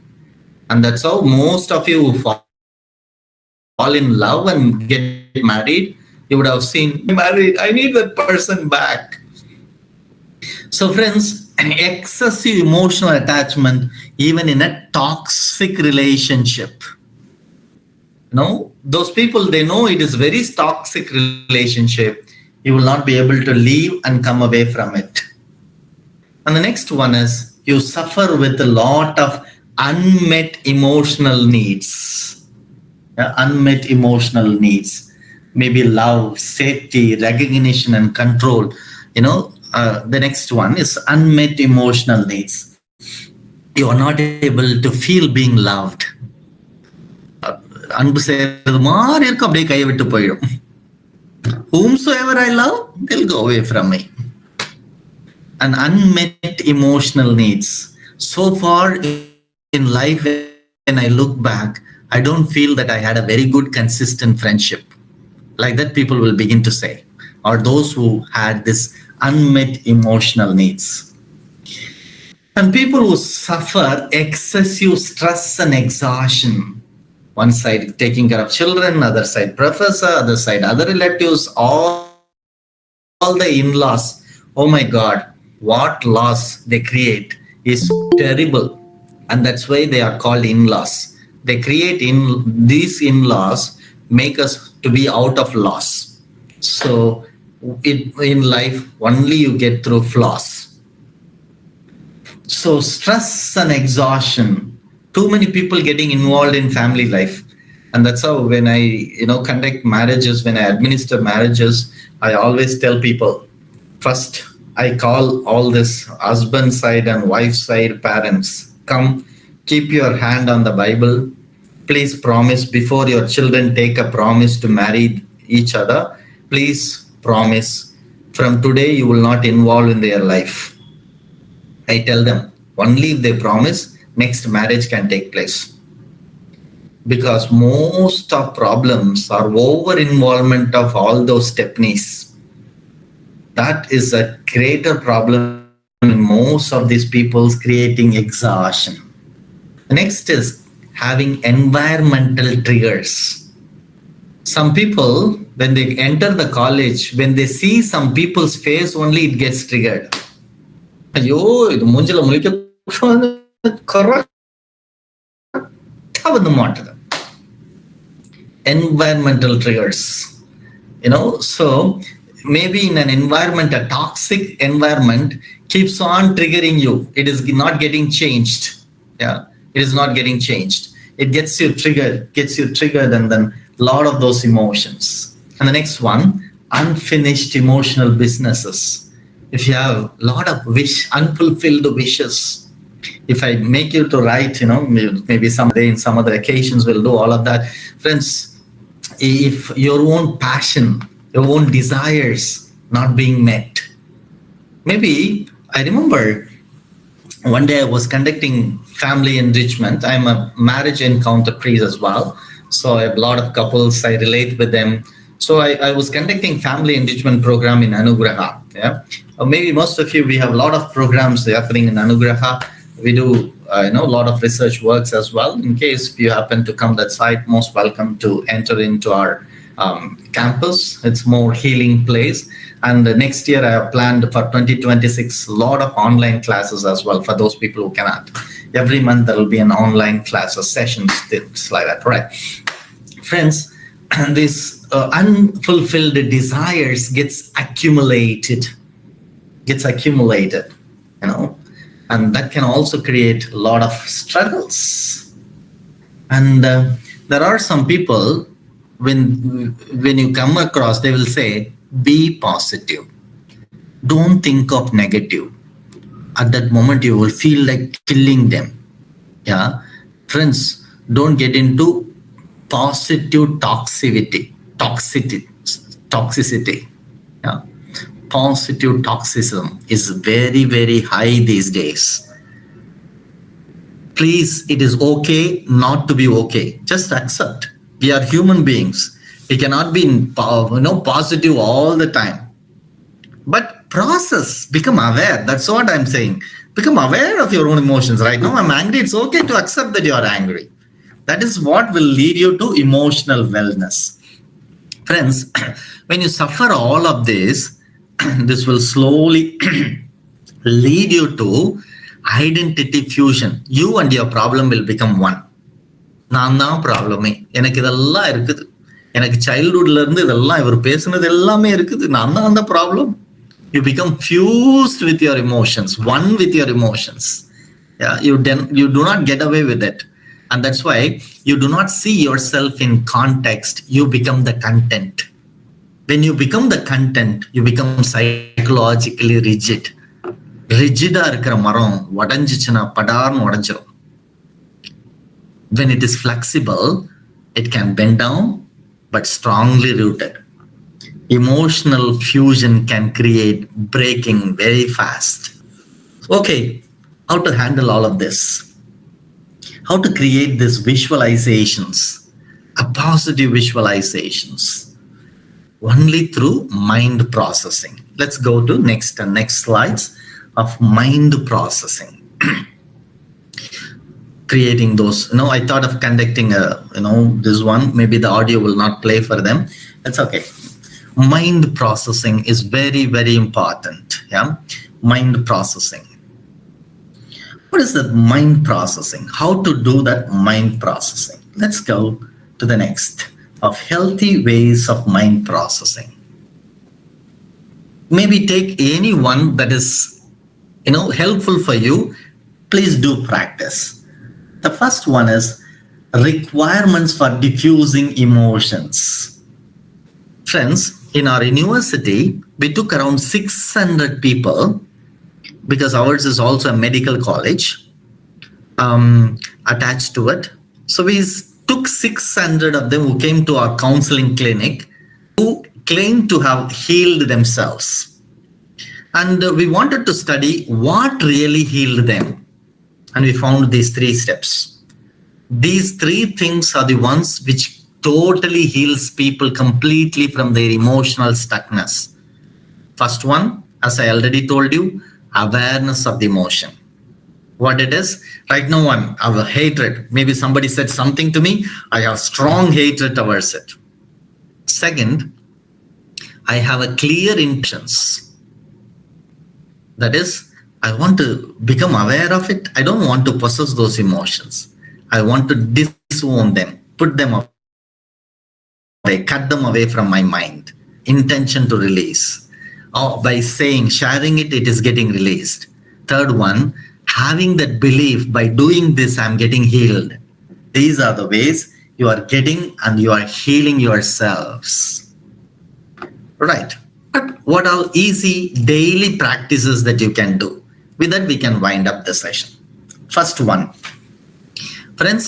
And that's how most of you who fall in love and get married, you would have seen, married, I need that person back. So friends, excessive emotional attachment, even in a toxic relationship. Those people, they know it is very toxic relationship. You will not be able to leave and come away from it. And the next one is you suffer with a lot of unmet emotional needs. Unmet emotional needs. Maybe love, safety, recognition, and control. The next one is unmet emotional needs. You are not able to feel being loved. அன்பு செய்யறது மாதிரி இருக்கும், அப்படியே கையை விட்டு போயிடும். Whomsoever I love, they'll go away from me. And unmet emotional needs. So far in life, when I look back, I don't feel that I had a very good, consistent friendship. Like that, people will begin to say, or those who had this unmet emotional needs. And people who suffer excessive stress and exhaustion. One side taking care of children, other side professor, other side other relatives, all the in-laws. Oh my God, what loss they create is terrible. And that's why they are called in-laws. They create these in-laws make us to be out of loss. So in life, only you get through flaws. So stress and exhaustion. Too many people getting involved in family life. And that's how when I conduct marriages, when I administer marriages, I always tell people, first I call all this husband side and wife side parents, come, keep your hand on the Bible. Please promise before your children take a promise to marry each other. Please promise from today you will not involve in their life. I tell them, only if they promise, next marriage can take place. Because most of problems are over involvement of all those stepneys. That is a greater problem in most of these people's creating exhaustion. Next is having environmental triggers. Some people, when they enter the college, when they see some people's face only, it gets triggered. Ayyo, idu munjila mulika environmental triggers. So maybe in an environment, a toxic environment keeps on triggering you. It is not getting changed. It is not getting changed. It gets you triggered, and then a lot of those emotions. And the next one, unfinished emotional businesses. If you have a lot of unfulfilled wishes, if I make you to write, maybe someday in some other occasions we'll do all of that. Friends, if your own passion, your own desires not being met. Maybe I remember one day I was conducting family enrichment. I'm a marriage encounter priest as well. So I have a lot of couples, I relate with them. So I was conducting family enrichment program in Anugraha. Maybe most of you, we have a lot of programs happening in Anugraha. We do a lot of research works as well. In case if you happen to come that site, most welcome to enter into our campus. It's more healing place. And next year I have planned for 2026 a lot of online classes as well for those people who cannot. Every month there will be an online class or sessions, things like that, right? Friends, these unfulfilled desires gets accumulated, and that can also create a lot of struggles. And there are some people, when you come across, they will say, be positive, don't think of negative. At that moment you will feel like killing them. Friends, don't get into positive toxicity. Positive toxism is very, very high these days. Please, it is okay not to be okay. Just accept. We are human beings. We cannot be positive all the time. But process, become aware. That's what I'm saying. Become aware of your own emotions. Right now, I'm angry. It's okay to accept that you are angry. That is what will lead you to emotional wellness. Friends, when you suffer all of this, this will slowly lead you to identity fusion. You and your problem will become one. நான் தான் ப்ராப்ளமே, எனக்கு இதெல்லாம் இருக்குது, எனக்கு சைல்ட்ஹுட்ல இருந்து இதெல்லாம் இவர் பேசுனது எல்லாமே இருக்குது, நான் தான் அந்த problem. You become fused with your emotions, one with your emotions. Yeah, you do not get away with it. And that's why you do not see yourself in context. You become the content. When you become the content, you become psychologically rigid. Rigid-ஆ இருக்கிற மரம் உடைஞ்சிச்சுன்னா படார்னு உடைஞ்சிரும். When it is flexible, it can bend down, but strongly rooted. Emotional fusion can create breaking very fast. Okay, how to handle all of this? How to create these visualizations, a positive visualizations, only through mind processing. Let's go to next slides of mind processing. Creating those, I thought of conducting this one. Maybe the audio will not play for them. That's okay. Mind processing is very, very important. Yeah, mind processing. What is that mind processing? How to do that mind processing? Let's go to the next of healthy ways of mind processing. Maybe take any one that is, helpful for you. Please do practice. The first one is requirements for diffusing emotions. Friends, in our university, we took around 600 people, because ours is also a medical college attached to it. So we took 600 of them who came to our counseling clinic, who claimed to have healed themselves. And we wanted to study what really healed them. And we found these 3 steps. These 3 things are the ones which totally heals people completely from their emotional stuckness. First one, as I already told you, awareness of the emotion. What it is, right now I have a hatred. Maybe somebody said something to me, I have strong hatred towards it. Second, I have a clear intentions. That is, I want to become aware of it. I don't want to possess those emotions. I want to disown them, put them away, cut them away from my mind. Intention to release. Or by saying, sharing it, it is getting released. Third one, having that belief, by doing this, I'm getting healed. These are the ways you are getting and you are healing yourselves. Right. But what are easy daily practices that you can do? With that, we can wind up the session. First one, friends,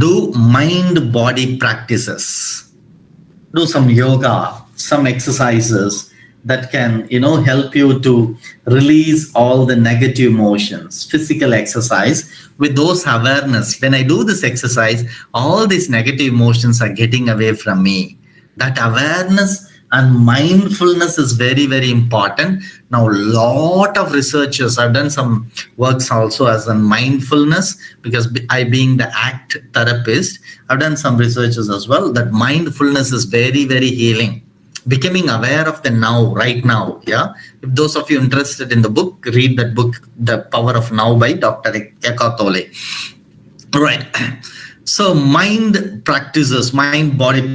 do mind-body practices. Do some yoga, some exercises that can, help you to release all the negative emotions. Physical exercise with those awareness. When I do this exercise, all these negative emotions are getting away from me. That awareness and mindfulness is very, very important. Now, a lot of researchers, I've done some works also as in mindfulness, because I being the ACT therapist, I've done some researches as well, that mindfulness is very, very healing. Becoming aware of the now, right now. Yeah. If those of you interested in the book, read that book, The Power of Now by Dr. Eckhart Tolle. Right. So mind-body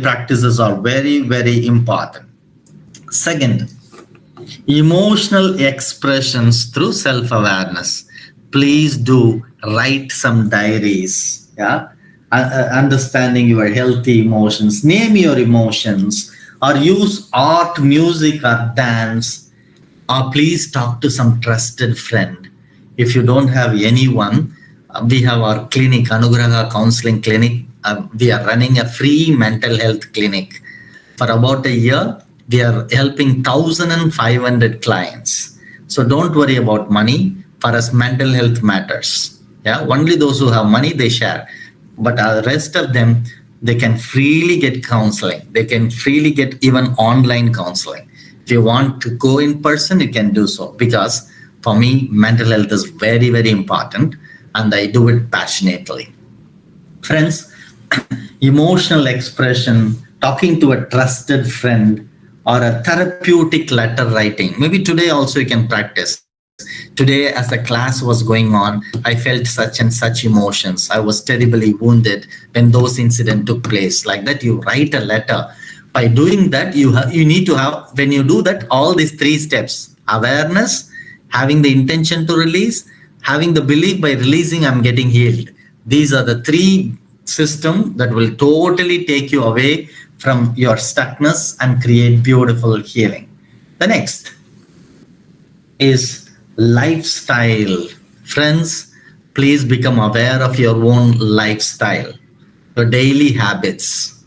practices are very, very important. Second, emotional expressions through self-awareness. Please do write some diaries. Yeah, understanding your healthy emotions. Name your emotions, or use art, music, or dance. Or please talk to some trusted friend. If you don't have anyone, we have our clinic, Anugraha Counseling Clinic. We are running a free mental health clinic. For about a year, we are helping 1,500 clients. So don't worry about money. For us, mental health matters. Yeah, only those who have money they share, but the rest of them they can freely get counseling. They can freely get even online counseling. If you want to go in person, you can do so, because for me, mental health is very, very important, and I do it passionately. Friends, emotional expression, talking to a trusted friend, or a therapeutic letter writing. Maybe today also you can practice. Today, as the class was going on, I felt such and such emotions. I was terribly wounded when those incidents took place. Like that, you write a letter. By doing that, you need to have, when you do that, all these three steps: awareness, having the intention to release, having the belief by releasing I'm getting healed. These are the three systems that will totally take you away from your stuckness and create beautiful healing. The next is lifestyle. Friends, please become aware of your own lifestyle, your daily habits.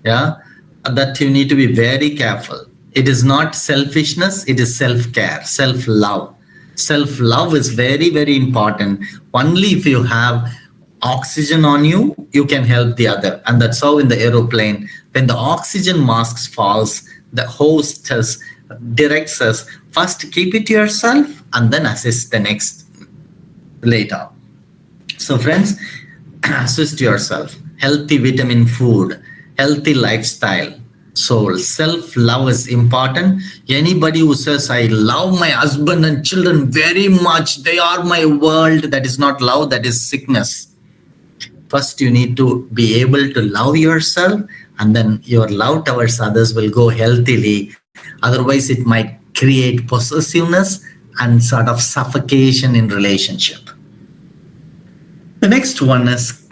Yeah, that you need to be very careful. It is not selfishness, it is self-care, self-love. Self-love is very, very important. Only if you have oxygen on you, you can help the other. And that's how in the aeroplane, when the oxygen mask falls, the hostess directs us, first keep it to yourself and then assist the next later. So friends, assist yourself. Healthy vitamin food, healthy lifestyle. So self-love is important. Anybody who says, I love my husband and children very much, they are my world, that is not love, that is sickness. First, you need to be able to love yourself, and then your love towards others will go healthily. Otherwise, it might create possessiveness and sort of suffocation in relationship. The next one is,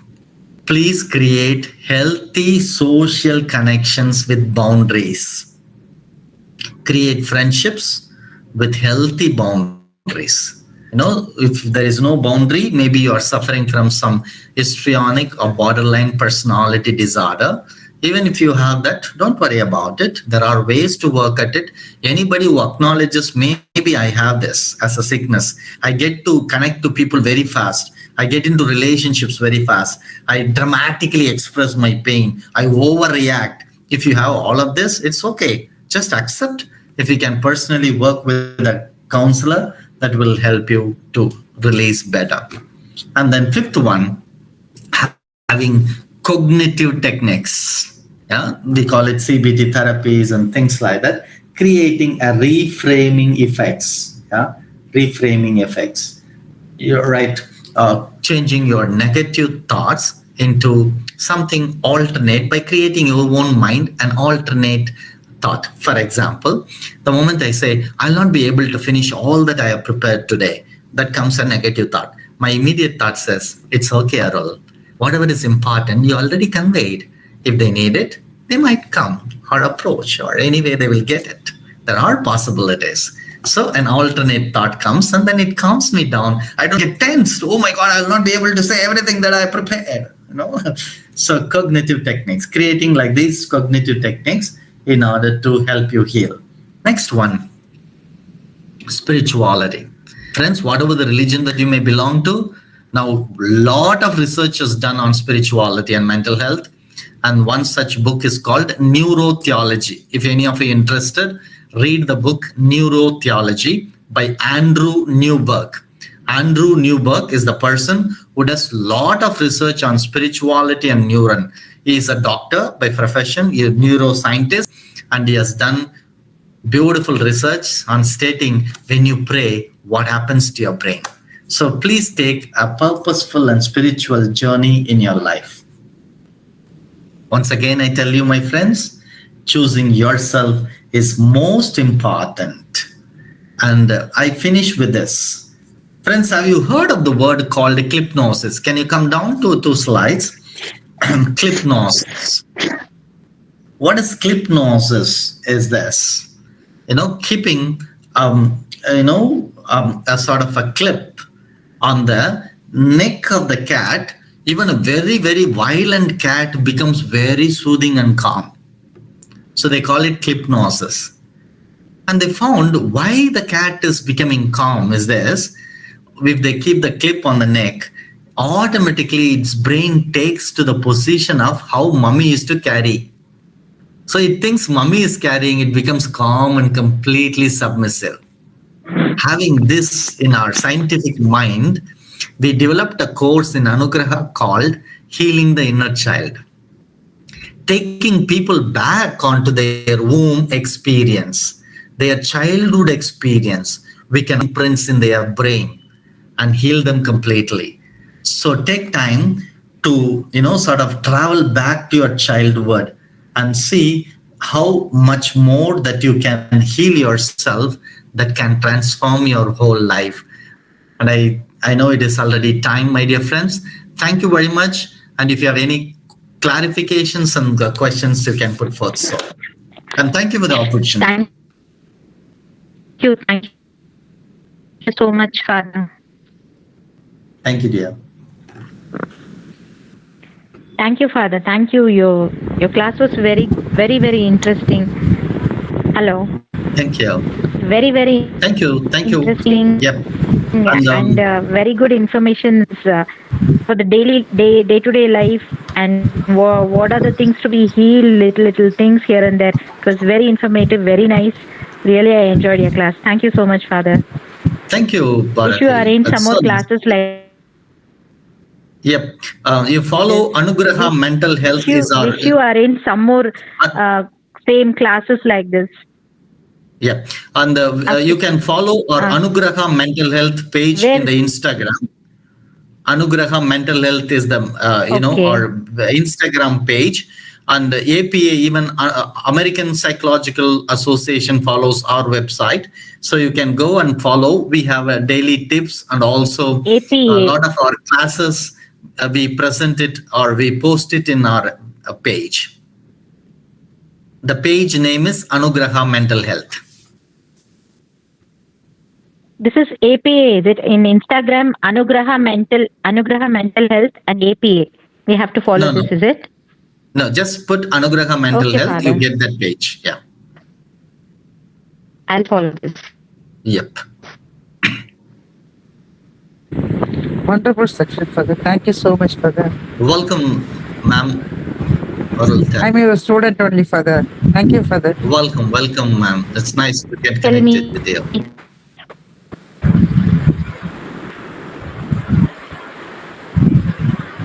please create healthy social connections with boundaries. Create friendships with healthy boundaries. If there is no boundary, maybe you are suffering from some histrionic or borderline personality disorder. Even if you have that, don't worry about it. There are ways to work at it. Anybody who acknowledges, maybe I have this as a sickness, I get to connect to people very fast, I get into relationships very fast, I dramatically express my pain, I overreact. If you have all of this, it's okay. Just accept. If you can personally work with a counselor, that will help you to release better. And then fifth one, having cognitive techniques. Yeah, we call it CBT therapies and things like that. Creating a reframing effects. Yeah, reframing effects. You're right. Changing your negative thoughts into something alternate by creating your own mind an alternate thought. For example, the moment I say, I'll not be able to finish all that I have prepared today, that comes a negative thought. My immediate thought says, it's okay, Arul. Whatever is important, you already conveyed. If they need it, they might come or approach, or anyway they will get it. There are possibilities. So an alternate thought comes, and then it calms me down. I don't get tensed. Oh my God, I'll not be able to say everything that I prepared. So cognitive techniques, creating like these cognitive techniques in order to help you heal. Next one, spirituality. Friends, whatever the religion that you may belong to, now a lot of research is done on spirituality and mental health. And one such book is called Neurotheology. If any of you are interested, read the book Neurotheology by Andrew Newberg. Andrew Newberg is the person who does a lot of research on spirituality and neuron. He is a doctor by profession, he is a neuroscientist, and he has done beautiful research on stating when you pray, what happens to your brain. So please take a purposeful and spiritual journey in your life. Once again, I tell you, my friends, choosing yourself is most important. And I finish with this. Friends, have you heard of the word called clipnosis? Can you come down to 2 slides? Clipnosis. What is clipnosis? Is this, keeping, a sort of a clip on the neck of the cat. Even a very, very violent cat becomes very soothing and calm. So they call it clipnosis. And they found why the cat is becoming calm is this. If they keep the clip on the neck, automatically its brain takes to the position of how mummy used to carry. So it thinks mummy is carrying, it becomes calm and completely submissive. Having this in our scientific mind, we developed a course in Anugraha called Healing the Inner Child, taking people back onto their womb experience, their childhood experience. We can imprints in their brain and heal them completely. So take time to, sort of travel back to your childhood and see how much more that you can heal yourself, that can transform your whole life. And I know it is already time, my dear friends. Thank you very much. And if you have any clarifications and questions, you can put forth. So, and thank you for the opportunity. Thank you so much, Father. Thank you, dear. Thank you, Father. Thank you. Your class was very, very, very interesting. Hello. Thank you. Very, very. Thank you. Thank you. Interesting. Yep. And very good information for the day-to-day life, and what are the things to be healed, little things here and there. It was very informative, very nice. Really, I enjoyed your class. Thank you so much, Father. Thank you, Bharati. Wish you arrange some more classes like. Yep. You follow Anugraha Mental Health Wish you arrange some more same classes like this. Yeah, and you can follow our Anugraha Mental Health page in the Instagram. Anugraha Mental Health is the our Instagram page, and APA, even American Psychological Association, follows our website, so you can go and follow. We have daily tips, and also APA. A lot of our classes we present it or we post it in our page. The page name is Anugraha Mental Health. This is APA. Is it in Instagram? Anugraha Mental Health and APA. We have to follow this. Is it? No, just put Anugraha Mental Health. Father. You get that page. Yeah. I'll follow this. Yep. Wonderful section, Father. Thank you so much, Father. Welcome, ma'am. Arul, I'm your student only, Father. Thank you, Father. Welcome, ma'am. It's nice to get connected with you.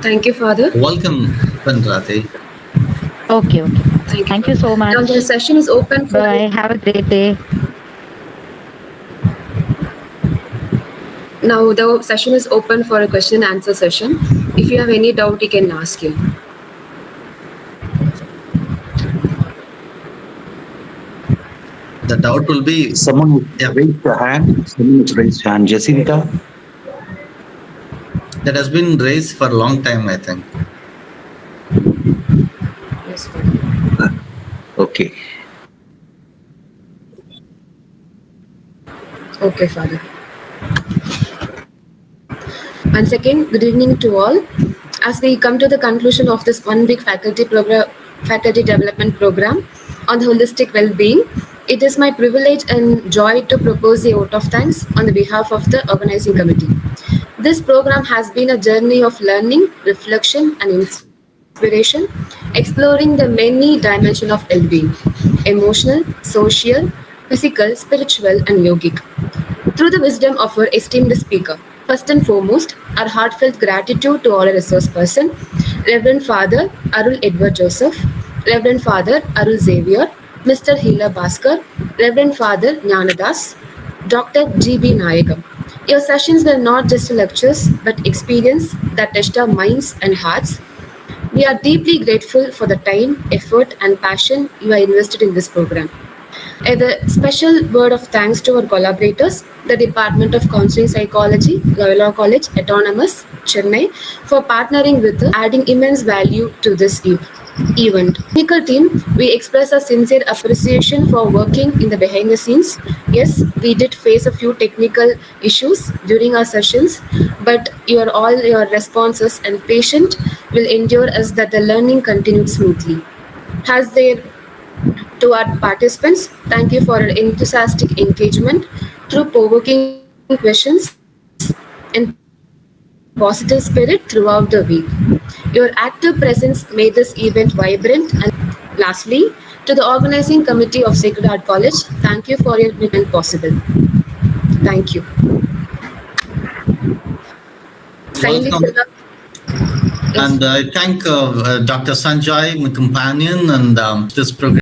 Thank you, Father. Welcome, Pandrati. Okay. Thank you so much. Now the session is open for. Bye. Have a great day. Now the session is open for a question and answer session. If you have any doubt, you can ask you. The doubt will be someone raised their hand. Someone raised hand. Jessica. That has been raised for a long time, I think. Yes, Father. Okay. Okay, Father. Once again, good evening to all. As we come to the conclusion of this one big faculty development program on the holistic well-being, it is my privilege and joy to propose a vote of thanks on the behalf of the organizing committee. This program has been a journey of learning, reflection, and inspiration, exploring the many dimensions of well-being: emotional, social, physical, spiritual, and yogic. Through the wisdom of our esteemed speaker, first and foremost, our heartfelt gratitude to all our resource person, Reverend Father Arul Edward Joseph, Reverend Father Arul Xavier, Mr. Hila Bhaskar, Reverend Father Jnanadas, Dr. G.B. Nayagam. Your sessions were not just lectures, but experience that touched our minds and hearts. We are deeply grateful for the time, effort, and passion you have invested in this program. A special word of thanks to our collaborators, the Department of Counseling Psychology, Loyola College, Autonomous, Chennai, for partnering with us, adding immense value to this event. Technical team, we express our sincere appreciation for working in the behind the scenes. Yes, we did face a few technical issues during our sessions, but your responses and patience will endure us that the learning continued smoothly. To our participants, thank you for your enthusiastic engagement through provoking questions and persistent positive spirit throughout the week. Your active presence made this event vibrant. And lastly, to the organizing committee of Sacred Heart College, thank you for your making it possible. Thank you. Kindly Welcome. fill up. Yes. And I thank Dr. Sanjay, my companion, and this program.